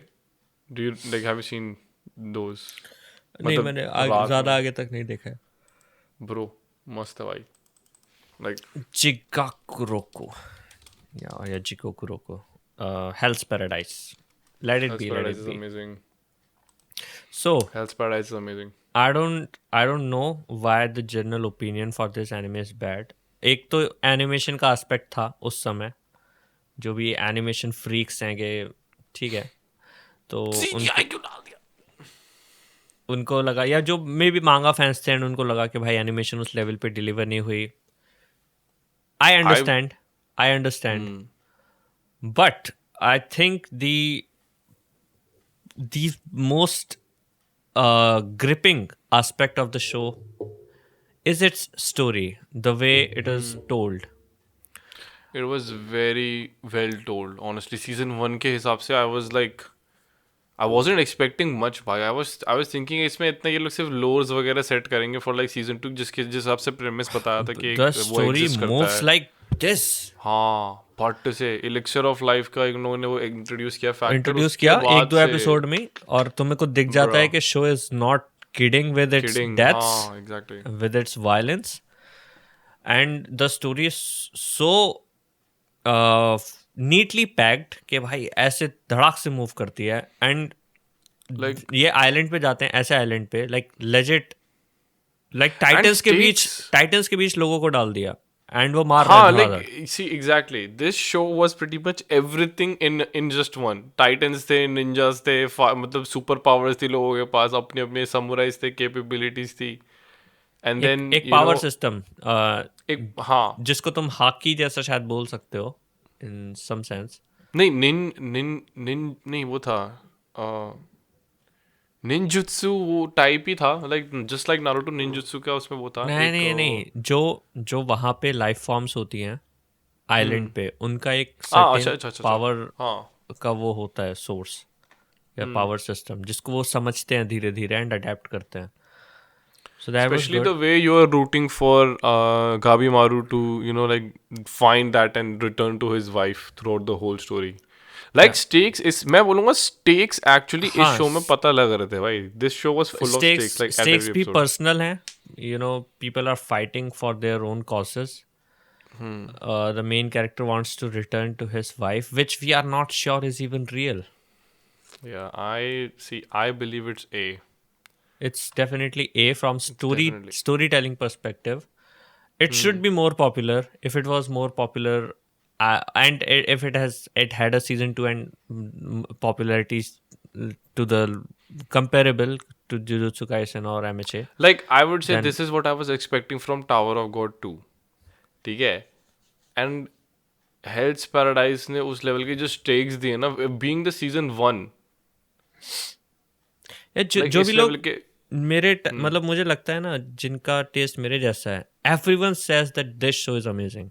do you like have you seen those? नहीं, मतलब मैंने रात ज़्यादा में आगे तक नहीं देखा है। bro मस्त है भाई, like जिगाकुरोको या जिकोकुरोको, Hell's Paradise, let it Hell's be, let Paradise it is be. amazing. So Hell's Paradise is amazing. I don't know why the general opinion for this anime is bad. एक तो animation का aspect था उस समय, जो भी animation freaks हैं कि ठीक है, तो CGI क्यों डाल दिया? उनको लगा, या जो मे भी मांगा फैंस थे, उनको लगा कि भाई एनिमेशन उस लेवल पे डिलीवर नहीं हुई। I understand but I think the most gripping aspect of the show is its story, the way it is told. It was very well told. Honestly, season 1 के हिसाब से I was like, I wasn't expecting much भाई. I was thinking इसमें इतना ये लोग सिर्फ lores वगैरह सेट करेंगे for like season 2 जिस हिसाब से premise बताया था कि The वो story exist करता moves है. like this. हाँ, बट से elixir of life का इन्होंने ने वो इंट्रोड्यूस किया फैक्टर, इंट्रोड्यूस उसके किया बाद एक दो से एपिसोड में, और तुम्हें को दिख जाता है Bro. कि show is not kidding with its kidding. deaths, हाँ, exactly. with its violence, and the story is so neatly packed कि भाई ऐसे धड़ाक से मूव करती है, एंड Like ये आइलैंड पे जाते हैं, ऐसे आइलैंड पे like legit, like and titans के stakes. बीच लोगों को डाल दिया। एंड वो मार रहा हाँ है लाइक धड़ाधड़। See exactly this show was pretty much everything in just one. Titans थे, निंजास थे, मतलब सुपर पावर्स थी लोगों के पास, अपने अपने समुराइज थे, कैपेबिलिटीज थी. एंड एक देन एक पावर सिस्टम एक हाँ जिसको तुम हाकी जैसा शायद बोल सकते हो इन सम सेंस। नहीं निन निन निन नहीं वो था निंजुत्सु वो टाइप ही था, like just like Naruto ninjutsu का उसमें वो था नहीं एक नहीं नहीं, जो जो वहाँ पे लाइफ फॉर्म्स होती हैं आइलैंड पे, उनका एक हाँ अच्छा सर्टेन अच्छा अच्छा अच्छा पावर हाँ. का वो होता है सोर्स या पावर सिस्टम, जिसको वो समझते हैं धीरे धीरे एंड अडेप्ट करते हैं। So that was Especially good. the way you are rooting for Gabimaru to, like find that and return to his wife throughout the whole story. Like stakes is मैं बोलूँगा stakes actually इस हाँ, show में पता लग रहे थे भाई. This show was full of stakes stakes like at stakes every भी episode. पर्सनल हैं, people are fighting for their own causes. The main character wants to return to his wife, which we are not sure is even real. Yeah, I believe it's A. It's definitely A from Definitely. storytelling perspective. It should be more popular. If it was more popular, and if it had a season 2 and popularity to the comparable to Jujutsu Kaisen or MHA, Like I would say then this is what I was expecting from Tower of God 2. ठीक है. And Hell's Paradise ने उस level के जो stakes दिए ना, being the season 1, या like जो इस भी लेवल लोग के मतलब मुझे लगता है ना जिनका टेस्ट मेरे जैसा है, everyone says that this show is amazing.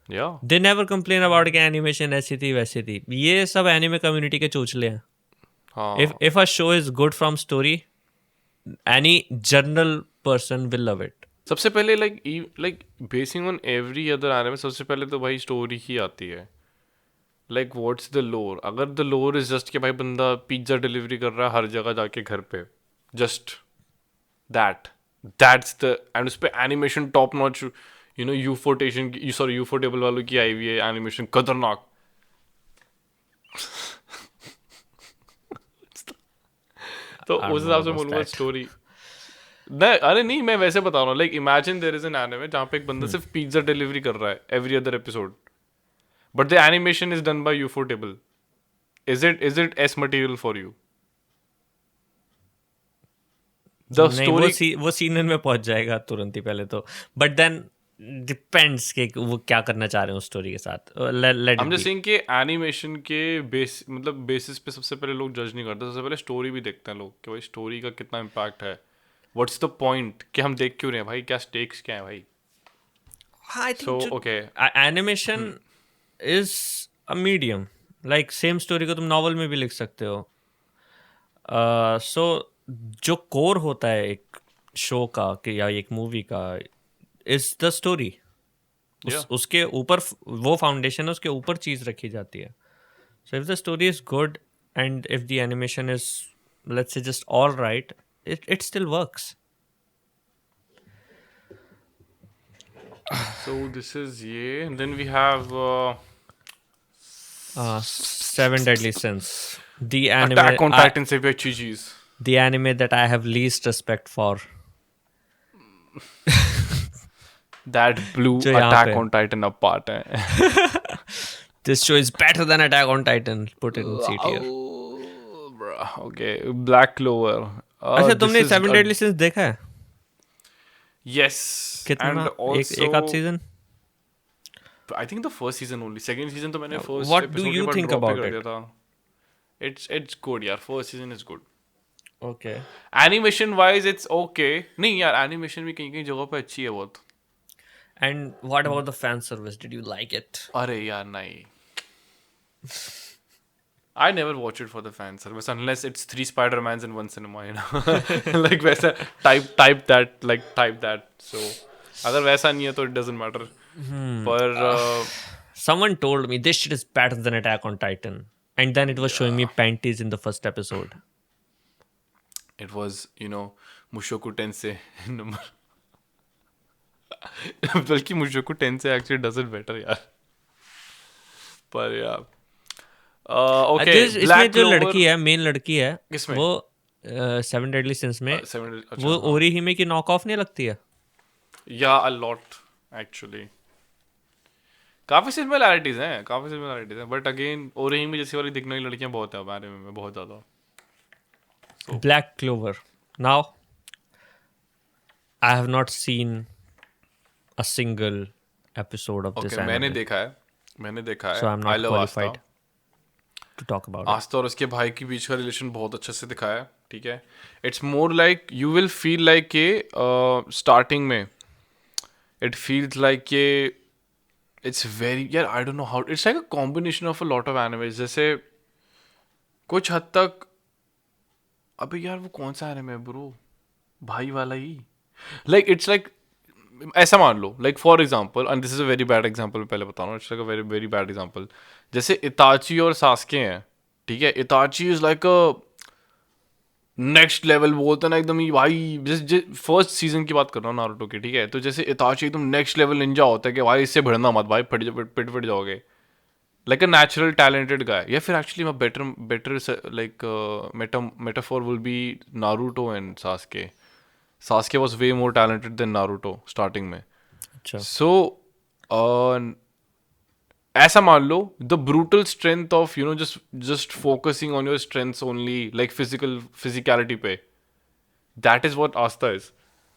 yeah. They never complain about कि एनिमेशन ऐसी थी वैसी थी। ये सब एनिमे कम्युनिटी के चोचले हैं। हाँ. If a show is good from story, any general person will love it. सबसे पहले like basing on every other anime, सबसे पहले तो भाई स्टोरी ही आती है. लाइक व्हाट्स द लोर. अगर द लोर इज जस्ट कि भाई बंदा पिज्जा डिलीवरी कर रहा है हर जगह जाके घर पे, जस्ट दैट्स द, एंड उस पे एनिमेशन टॉप नॉच, यूफोटेशन की, सॉरी यूफोटेबल वालों की आई हुई है एनिमेशन खतरनाक. तो I उस don't हिसाब know से about बोलूंगा that. स्टोरी. नहीं अरे नहीं, मैं वैसे बता रहा हूँ. Like imagine there is an anime जहाँ पे एक बंदा सिर्फ पिज्जा डिलीवरी कर रहा है every other episode, but the animation is done by Ufotable. Is it S material for you? The नहीं, story. वो सीजन में पहुंच जाएगा तुरंत ही पहले तो, बट देन डिपेंड्स कि वो क्या करना चाह रहे हैं उस स्टोरी के साथ। Let I'm it just be. saying कि एनिमेशन के मतलब बेसिस पे सबसे पहले लोग जज नहीं करते, सबसे पहले स्टोरी भी देखते हैं लोग कि भाई स्टोरी का कितना इम्पैक्ट है. व्हाट्स द पॉइंट कि हम देख क्यों रहे हैं भाई, क्या स्टेक्स क्या है भाई. आई So think okay. Animation is a medium, like same story को तुम नॉवल में भी लिख सकते हो। सो जो कोर होता है एक शो का कि या एक मूवी का इज द स्टोरी। Yeah. उसके ऊपर वो फाउंडेशन है, उसके ऊपर चीज़ रखी जाती है। So if the story is good and if the animation is let's say just all right, it still works. So this is yeah. And then we have Seven Deadly Sins, the anime Attack on Titan से भी अच्छी चीज. the anime that I have least respect for. That blew जो यहाँ Attack पे on Titan apart है. This show is better than Attack on Titan. Put it in C tier. Oh, bruh. Okay, Black Clover. अच्छा, This तुमने is seven a- deadly since देखा है? Yes. कितना? And also, एक आध season? I think the first season only. Second season तो मैंने first What do episode you के बाद think drop ही about कर it? दिया था. It's good यार. First season is good. Okay. Animation wise it's okay. नहीं यार, animation भी कहीं कहीं जगह पे अच्छी है बहुत. And what about the fan service? Did you like it? अरे यार नहीं. I never watch it for the fan service unless it's 3 Spider-Mans in one cinema, like वैसा type that. So अगर वैसा नहीं है तो it doesn't matter. पर Someone told me this shit is better than Attack on Titan. And then it was showing me panties in the first episode. it was, Mushoku Tensei number. बल्कि Mushoku Tensei actually does it better यार. पर यार okay, इसमें Black जो Clover. लड़की है, main लड़की है, किसमें? वो सेवन डेडली सिंस में अच्छा, वो हाँ. ओरी हिमे की नॉक ऑफ नहीं लगती है? Yeah, a lot actually. काफी सिमिलैरिटीज हैं बट अगेन ओरेहिमी जैसी वाली दिखने वाली लड़कियां बहुत है हमारे में बहुत ज्यादा. Black Clover. Now, I have not seen a single episode of this Okay, मैंने anime, देखा so है. I'm I not love Aastha. qualified to talk about it. आस्था और उसके भाई के बीच का रिलेशन बहुत अच्छे से दिखाया है. ठीक है. It's more like you will feel like के स्टार्टिंग में इट फील्स लाइक के इट्स वेरी यार आई don't know how it's like a combination of a lot of animes. जैसे कुछ हद तक अबे यार वो कौन सा एनिमे है ब्रो भाई वाला ही लाइक इट्स लाइक ऐसा मान लो like for example and this is a very bad example पहले बता रहा हूँ. It's like a very very bad example. जैसे इताची और सास्के हैं. ठीक है. Itachi is like a next level बोलते हैं ना एकदम ही भाई. फर्स्ट सीजन की बात कर रहा हूँ नारुतो की. ठीक है. तो जैसे इताची एकदम नेक्स्ट लेवल निंजा होता है कि भाई इससे भिड़ना मत भाई पिट जाओगे. Like a natural talented guy. या फिर actually better like metaphor will be Naruto and Sasuke. Sasuke was way more talented than Naruto starting में. अच्छा. सो ऐसा मान लो the brutal strength of just focusing on your strengths only like physicality पे. That is what Asta is.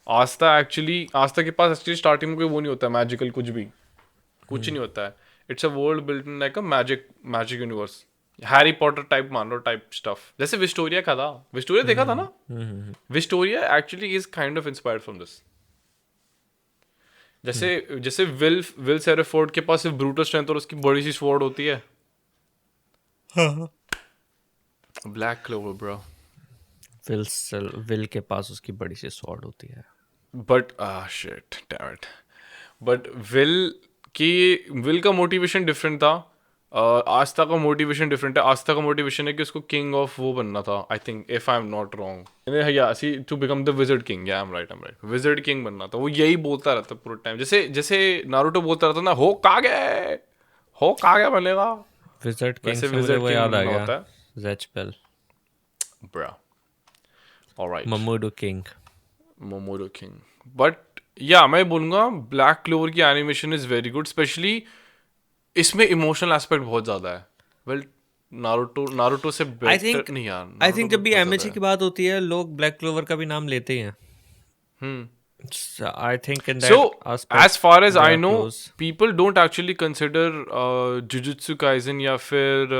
Asta के पास actually starting में कोई वो नहीं होता मैजिकल कुछ नहीं होता है. It's a world built in like a magic universe. Harry Potter type मान लो टाइप स्टफ. जैसे विस्टोरिया का था. विस्टोरिया देखा था ना. Wistoria actually is kind of inspired from this. जैसे विल सेरेफोर्ड के पास सिर्फ ब्रूटल स्ट्रेंथ और उसकी बड़ी सी स्वॉर्ड होती है. Black clover bro. विल के पास उसकी बड़ी सी स्वॉर्ड होती है. But shit damn it. But will का मोटिवेशन डिफरेंट था. आस्था का मोटिवेशन डिफरेंट है. आस्था का मोटिवेशन है कि उसको किंग ऑफ वो बनना था. I think if I am not wrong या see to become the wizard king. Yeah I am right wizard king बनना था. वो यही बोलता रहता पूरे टाइम. जैसे नारुतो बोलता रहता ना हो कागे बनेगा. विज़र्ड किंग वैसे से मुझे विजर्ड वो किंग याद आ बनना होता गया. है Zatch Bell. Bro. Alright. Mamodo king. Mamodo king. But yeah मैं बोलूँगा ब्लैक क्लोवर की animation is very good. Specially इसमें इमोशनल एस्पेक्ट बहुत ज़्यादा है. वेल नारुतो से बेटर नहीं यार. आई थिंक जब भी एमएचए की बात होती है लोग ब्लैक क्लोवर का भी नाम लेते ही हैं. I think in So, that as far as I know, people don't actually consider Jujutsu Kaisen या फिर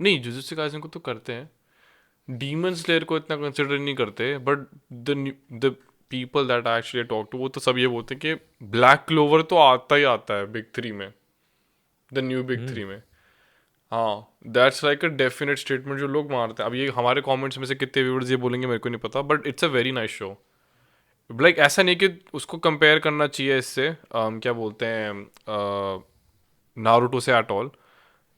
नहीं Jujutsu Kaisen को तो करते हैं. Demon Slayer को इतना कंसिडर नहीं करते. But the people that I actually talk to वो तो सब ये बोलते हैं कि ब्लैक क्लोवर तो आता ही आता है बिग 3 में. द न्यू बिग 3 में. हाँ that's like a definite statement जो लोग मारते हैं. अब ये हमारे कमेंट्स में से कितने व्यूअर्स ये बोलेंगे मेरे को नहीं पता. But it's a very nice show. Like ऐसा नहीं कि उसको कंपेयर करना चाहिए इससे क्या बोलते हैं नारुतो से at all.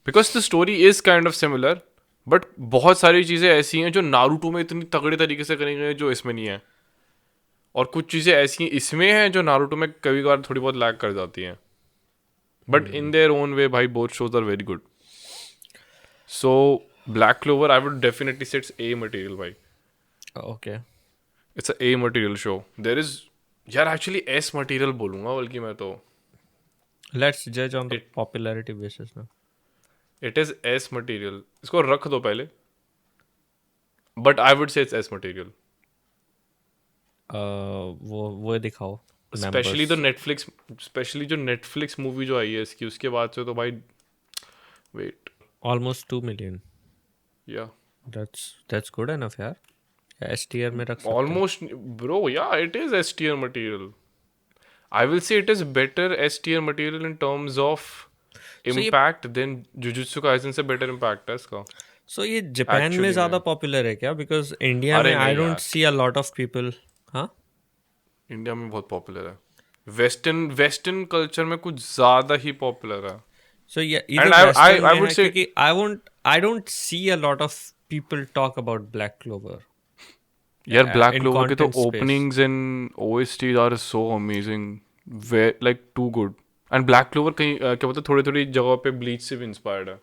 Because the story is kind of similar. But बहुत सारी चीज़ें ऐसी हैं जो नारुतो में इतनी तगड़े तरीके से करी गई हैं जो इसमें नहीं है. और कुछ चीज़ें ऐसी इसमें हैं जो नारुतो में कभी कभार थोड़ी बहुत लैग कर जाती हैं. But in their own way भाई both shows are very good. So Black Clover I would definitely say it's A material भाई. Okay. It's a A material show. There is यार एक्चुअली एस मटेरियल बोलूंगा बल्कि मैं तो. Let's जज on the popularity basis ना. It is S material. इसको रख दो पहले. But I would say it's S material. वो दिखाओ. स्पेशली जो नेटफ्लिक्स मूवी जो आई है इसकी उसके बाद से तो भाई wait almost 2 million. Yeah that's good enough यार. एसटीआर में रख सकते हैं. Almost bro yeah it is S tier material. I will say it is better S tier material in terms of impact than Jujutsu Kaisen से better impact है इसका. सो ये Japan में Actually ज्यादा में. पॉपुलर है क्या? बिकॉज इंडिया अरे में आई नहीं डोंट यार. सी अ लॉट ऑफ पीपल. हाँ इंडिया में बहुत पॉपुलर है. वेस्टर्न कल्चर में कुछ ज्यादा ही पॉपुलर है. सो ये And इधर I वेस्टर्न में would है say- क्योंकि I don't see a lot of people talk about Black Clover. यार ब्लैक in क्लोवर के तो content space. Openings and OSTs are so amazing. Like too good. And Black Clover कहीं क्या बोलते थोड़ी थोड़ी जगह पे ब्लीच से भी इंस्पायर्ड है.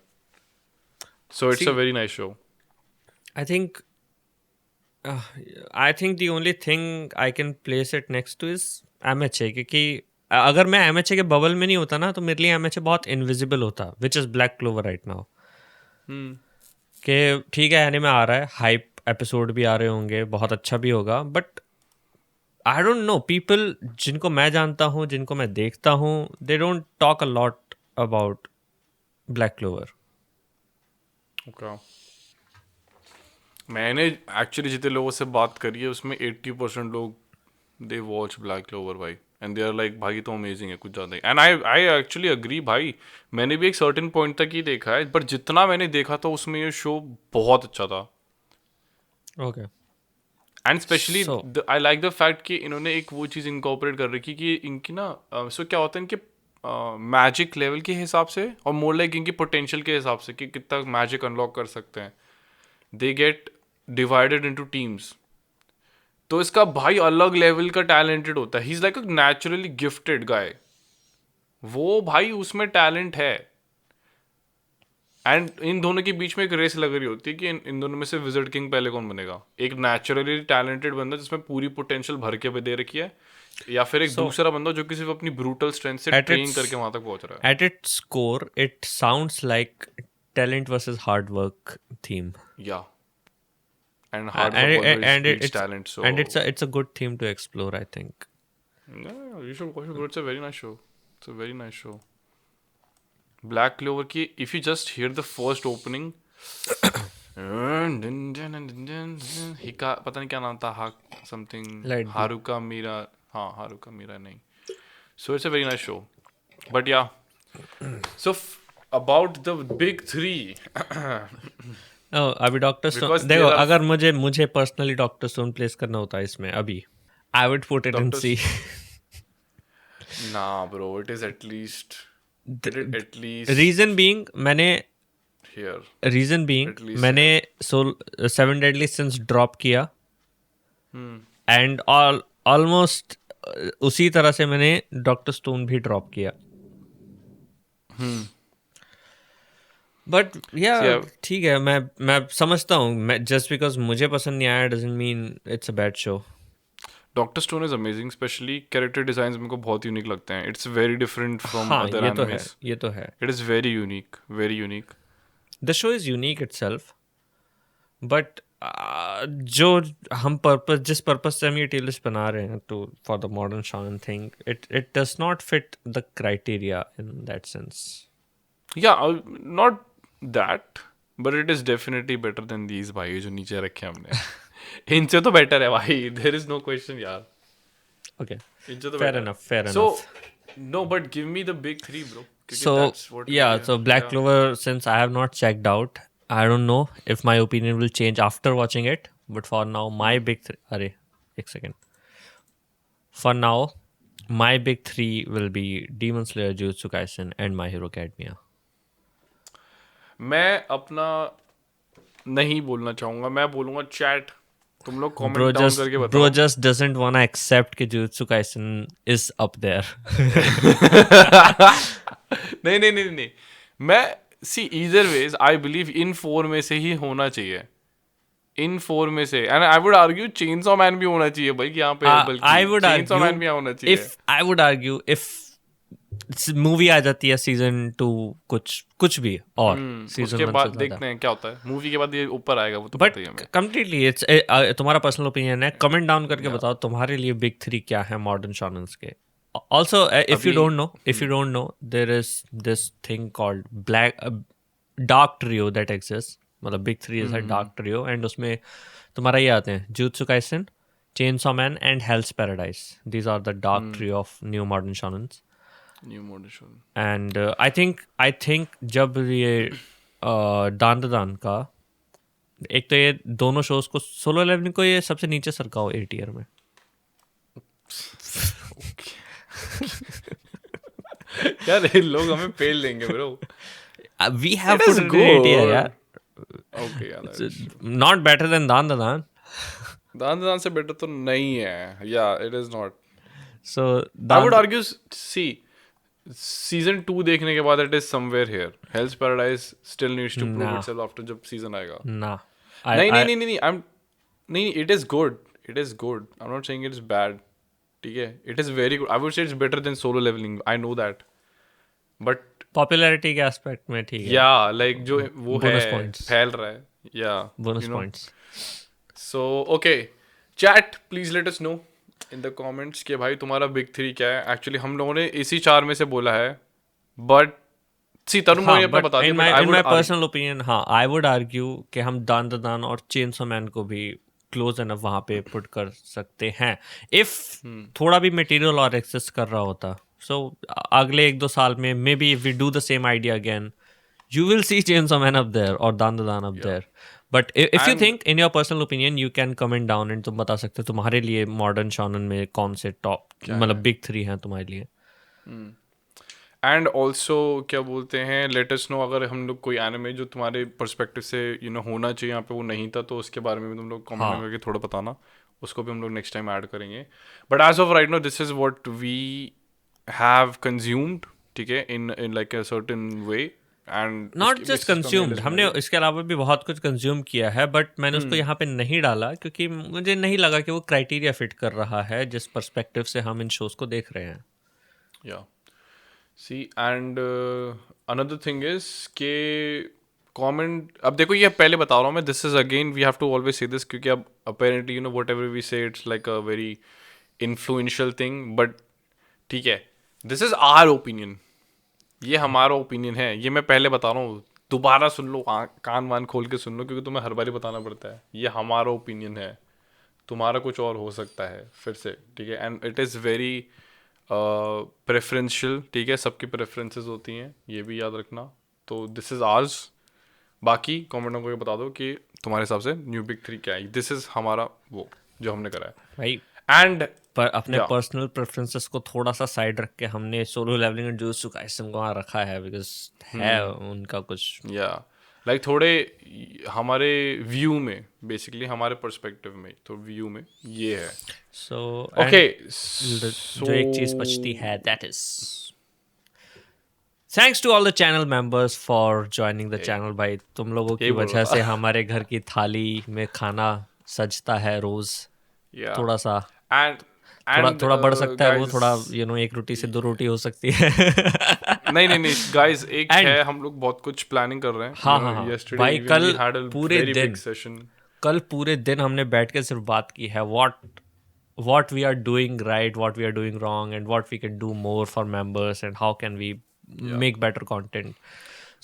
सो it's a See- very nice show. I think the only thing I can place it next to is MHA क्योंकि अगर मैं एमएचए के बबल में नहीं होता ना तो मेरे लिए एमएचए बहुत इनविजिबल होता, which is black clover right now. कि ठीक है एनीमे आ रहा है, हाइप एपिसोड भी आ रहे होंगे, बहुत अच्छा भी होगा, but I don't know, people जिनको मैं जानता हूँ, जिनको मैं देखता हूँ, they don't talk a lot about Black Clover. Okay, मैंने एक्चुअली जितने लोगों से बात करी है उसमें 80% लोग दे वॉच ब्लैक क्लोवर भाई, एंड दे आर लाइक भाई तो अमेजिंग है कुछ ज़्यादा ही। And I I actually agree भाई, मैंने भी एक सर्टेन पॉइंट तक ही देखा है, पर जितना मैंने देखा था उसमें ये शो बहुत अच्छा था। Okay, and specially so I like the fact कि इन्होंने एक वो चीज़ इनकॉर्पोरेट कर रखी कि इनकी ना सो क्या होता है इनके मैजिक लेवल के हिसाब से और मोर लाइक इनकी पोटेंशियल के हिसाब से कि कितना मैजिक अनलॉक कर सकते हैं, they get divided into teams. तो इसका भाई अलग लेवल का टैलेंटेड होता है, he is like a naturally gifted guy, वो भाई उसमें टैलेंट है। एंड इन दोनों के बीच में एक रेस लग रही होती है कि इन दोनों में से विजिट किंग पहले कौन बनेगा, एक नेचुरली टैलेंटेड बंदा जिसमें पूरी पोटेंशियल भर के दे रखी है, या फिर एक सो दूसरा बंदा जो कि सिर्फ अपनी ब्रूटल स्ट्रेंथ से एट ट्रेन इट्स करके वहां तक पहुंच रहा at its core it sounds like talent versus hard work theme. है। Yeah and A- hard work and always and it- beats it's talent, so and it's a good theme to explore, I think. you should watch it, it's a very nice show, it's a very nice show। Black Clover की if you just hear the first opening, हिका पता नहीं क्या नाम था, हा something Light Blue. Haruka Mira, हाँ Haruka Mira नहीं, so it's a very nice show. But yeah so about the big three, Oh, अभी डॉक्टर स्टोन Because देखो, there are- अगर मुझे पर्सनली डॉक्टर स्टोन प्लेस करना होता है इसमें अभी, I would put it in Dr. C. ना bro it is at least reason being here reason being At least मैंने सेवन डेडली सिंस ड्रॉप किया, एंड ऑलमोस्ट उसी तरह से मैंने डॉक्टर स्टोन भी ड्रॉप किया। बट या See, I- ठीक है, मैं समझता हूँ, मैं जस्ट बिकॉज मुझे पसंद नहीं आया doesn't mean it's a bad show. Doctor stone is amazing, specially character designs मेरे को बहुत यूनिक लगते हैं, इट्स वेरी डिफरेंट फ्रॉम हाँ, अदर ये तो है, एनिमेस, ये तो है। It is very unique, very unique. The show is unique itself, but जो हम जिस पर्पस से हम ये टेलिस्ट बना रहे हैं to for the modern shonen thing, it does not fit the criteria in that sense. Yeah, not that, but it is definitely better than these भाई जो नीचे रखे हैं हमने। इनसे तो बेटर है भाई, there is no question यार। ओके, इनसे तो fair better enough, fair So, enough. no, but give me the big three, bro. क्योंकि So that's what yeah, we so are- Black yeah. Clover, since I have not checked out, I don't know if my opinion will change after watching it. But for now, my big three. Arey, एक second. For now, my big three will be Demon Slayer, Jujutsu Kaisen, and My Hero Academia. मैं अपना नहीं बोलना चाहूंगा, मैं बोलूंगा chat, तुम लोग Bro कमेंट डाउन करके बताओ। just doesn't wanna accept कि Jujutsu Kaisen is up there. नहीं नहीं नहीं नहीं, मैं see either ways I believe in 4 में से ही होना चाहिए, इन 4 में से। And I would argue Chainsaw Man भी होना चाहिए भाई यहाँ पे, I would बल्कि चेनसॉ argue मैन भी होना चाहिए। if I would argue if movie आ जाती है सीजन 2 कुछ भी और उसके सीजन 1 बाद से ज्यादा, देखते हैं क्या होता है, मूवी के बाद ये ऊपर आएगा वो तो बट पता ही है हमें। कम्प्लीटली इट्स तुम्हारा पर्सनल ओपिनियन है, कमेंट डाउन करके बताओ तुम्हारे लिए बिग 3 क्या है मॉडर्न शोनेन्स के। Also if you don't know there is this thing called black dark trio that exist, मतलब big 3 is a dark trio, and उसमें तुम्हारा ये आते हैं Jujutsu Kaisen, Chainsaw Man and Hell's Paradise. These are the dark trio of new modern shonens. New model show. And I think जब ये दान का, एक तो ये दोनों शोज को, सोलो लेवलिंग को ये सबसे नीचे सरकाओ A tier में। यार ये लोग हमें पेल देंगे bro. We have It put is it in A tier good. यार, ओके यार, नॉट बेटर देन दान। दान से बेटर तो नहीं है, या it is not. So I would argue see season 2 देखने के बाद it is somewhere here, Hell's Paradise still needs to prove Nah. Itself after जब सीजन आएगा। ना, नहीं नहीं नहीं नहीं, आई एम नहीं, it is good, it is good, I am not saying it is bad, ठीक है, it is very good, I would say it's better than Solo Leveling, I know that, but popularity के aspect में ठीक है, या like जो वो bonus है पॉइंट्स, फैल रहा है, या bonus you know. Points. So okay chat, please let us know in the comments कि भाई तुम्हारा बिग 3 क्या है. एक्चुअली हम लोगों ने इसी 4 में से बोला है, बट सी तरुण हाँ, ने अपना बट बता इन दिया, my but I in would my personal opinion, हाँ, आई वुड आर्ग्यू कि हम दान द दान और चेनसो मैन को भी क्लोज एनफ वहां पे पुट कर सकते हैं इफ थोड़ा भी मटेरियल और एक्सेस कर रहा होता. सो अगले 1-2 साल में maybe if we do the same idea again, you will see Chainsaw Man up there or Dan the Dan up there. But if you And- think, in your personal opinion, you can comment down and तुम बता सकते हो तुम्हारे लिए modern शॉनन में कौन से top मतलब बिग 3 हैं तुम्हारे लिए. एंड ऑल्सो क्या बोलते हैं, लेट अस नो अगर हम लोग कोई एनिमे जो तुम्हारे पर्सपेक्टिव से होना चाहिए यहाँ पे वो नहीं था, तो उसके बारे में भी तुम लोग कमेंट हाँ. करके थोड़ा बताना, उसको भी हम लोग नेक्स्ट टाइम ऐड करेंगे. But as of right now this is what we have consumed, ठीक है, in like a certain way. And not just consumed, हमने इसके अलावा भी बहुत कुछ कंज्यूम किया है, बट मैंने उसको यहाँ पे नहीं डाला क्योंकि मुझे नहीं लगा कि वो क्राइटेरिया फिट कर रहा है जिस पर्सपेक्टिव से हम इन शोज को देख रहे हैं. Yeah see and another thing is के कमेंट, अब देखो ये पहले बता रहा हूँ मैं, this is again we have to always say this, क्योंकि अब apparently whatever we say it's like a very influential thing, but ठीक है, दिस इज आवर ओपिनियन, ये हमारा ओपिनियन है, ये मैं पहले बता रहा हूँ, दोबारा सुन लो, कान वान खोल के सुन लो, क्योंकि तुम्हें हर बारी बताना पड़ता है, ये हमारा ओपिनियन है, तुम्हारा कुछ और हो सकता है फिर से, ठीक है. And it is very preferential, ठीक है, सबकी प्रेफरेंसेस होती हैं, ये भी याद रखना. तो दिस इज़ आर्स, बाकी कमेंटों को ये बता दो कि तुम्हारे हिसाब से न्यू बिग 3 क्या है. दिस इज़ हमारा वो जो हमने करा है भाई. एंड पर अपने पर्सनल प्रेफरेंसेस को थोड़ा सा साइड रख के हमने Solo Leveling and Jujutsu Kaisen को वहाँ रखा है बिकॉज है उनका कुछ, या लाइक थोड़े हमारे व्यू में, बेसिकली हमारे पर्सपेक्टिव में, तो व्यू में ये है. सो ओके जो एक चीज बचती है that is thanks to all the channel members for joining the channel. भाई तुम लोगों की वजह से हमारे घर की थाली में खाना सजता है रोज. थोड़ा सा एंड थोड़ा बढ़ सकता है वो, थोड़ा एक रोटी से 2 रोटी हो सकती है. नहीं गाइस, एक है, हम लोग बहुत कुछ प्लानिंग कर रहे हैं. हाँ. भाई कल पूरे दिन हमने बैठ के सिर्फ बात की है what we are doing right, what we are doing wrong, and what we can do more for members, and how can we make better content.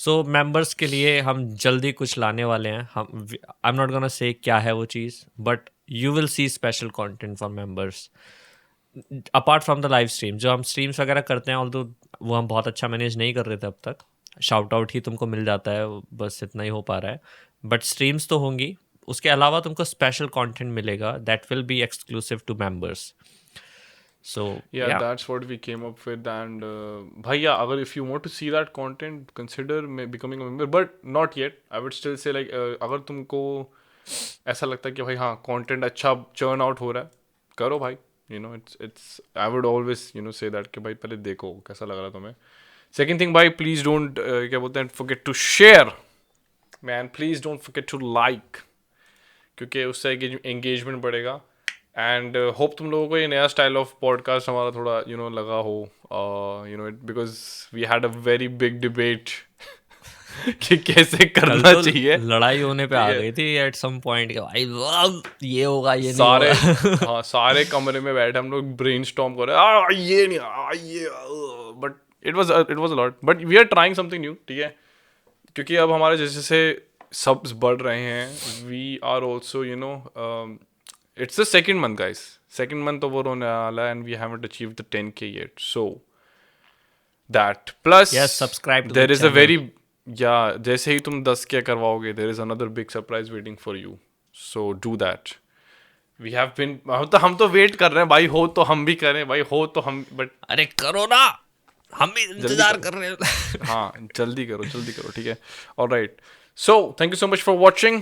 So members के लिए हम जल्दी कुछ लाने वाले हैं. I'm not gonna say क्या है वो चीज़, but you will see special content for members. Apart from the live stream, जो हम streams वगैरह करते हैं, although वो हम बहुत अच्छा मैनेज नहीं कर रहे थे अब तक, शाउट आउट ही तुमको मिल जाता है, बस इतना ही हो पा रहा है. बट स्ट्रीम्स तो होंगी, उसके अलावा तुमको स्पेशल कंटेंट मिलेगा that will be exclusive to members. So yeah, that's what we came up with. And bhaiya, agar if you want to see that content, consider becoming a member, but not yet. I would still say like अगर तुमको ऐसा लगता है कि भाई हाँ content अच्छा churn out हो रहा है, करो भाई. it's I would always say that कि भाई पहले देखो कैसा लग रहा है तुम्हें. Second thing, भाई please don't क्या बोलते हैं, forget to share man, please don't forget to like, क्योंकि उससे एंगेजमेंट बढ़ेगा. एंड होप तुम लोगों को ये नया स्टाइल ऑफ पॉडकास्ट हमारा थोड़ा लगा हो, because we had a very big debate कि कैसे करना चाहिए. लड़ाई होने पे आ गई थी एट सम पॉइंट कि भाई ये होगा ये सारे नहीं होगा. हाँ सारे कमरे में बैठे हम लोग ब्रेनस्टॉर्म कर रहे, ये नहीं ये, but it was a lot, but we are trying something new, ठीक है, क्योंकि अब हमारे जैसे सब्स बढ़ रहे हैं. We are also it's the second month, guys. Second month over on and we haven't achieved the 10K yet. So that plus yes, subscribe to there the is channel. a very जैसे ही तुम 10K करवाओगे, there is another big surprise waiting for you. So do that. We have been हम तो wait कर रहे हैं भाई, हो तो हम भी करें भाई, हो तो हम, बट अरे करो ना, हम भी इंतजार कर रहे हैं. हाँ जल्दी करो, ठीक है. Alright. So, thank you so much for watching.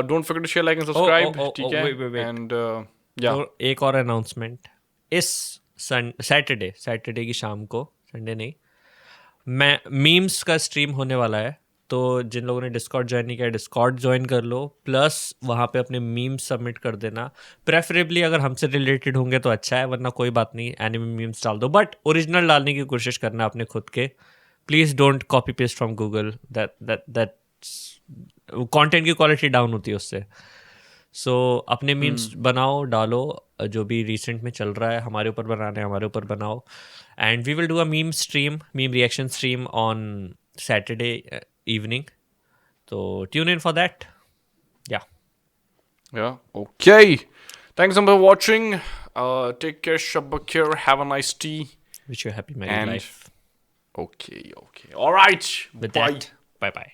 Don't forget to share, like and subscribe. Oh, wait. And yeah. तो एक और अनाउंसमेंट, इस सैटरडे की शाम को, संडे नहीं, मैं मीम्स का स्ट्रीम होने वाला है. तो जिन लोगों ने डिस्कॉर्ड ज्वाइन नहीं किया, डिस्कॉर्ड ज्वाइन कर लो, प्लस वहाँ पे अपने मीम्स सबमिट कर देना। प्रेफरेबली अगर हमसे रिलेटेड होंगे तो अच्छा है, वरना कोई बात नहीं, एनिमे मीम्स डाल दो, बट ओरिजिनल डालने की कोशिश करना अपने खुद के। Please don't copy paste from Google, that content की क्वालिटी डाउन होती है उससे। सो अपने मीम्स बनाओ, डालो, जो भी रिसेंट में चल रहा है हमारे ऊपर बनाना है, हमारे ऊपर बनाओ। And we will do a meme stream, meme reaction stream on Saturday evening, तो tune in for that. Yeah Yeah. Okay. Thanks for watching. Take care, Shabakir. Have a nice tea. Wish you happy married And life. okay. All right. With Bye. That, bye bye.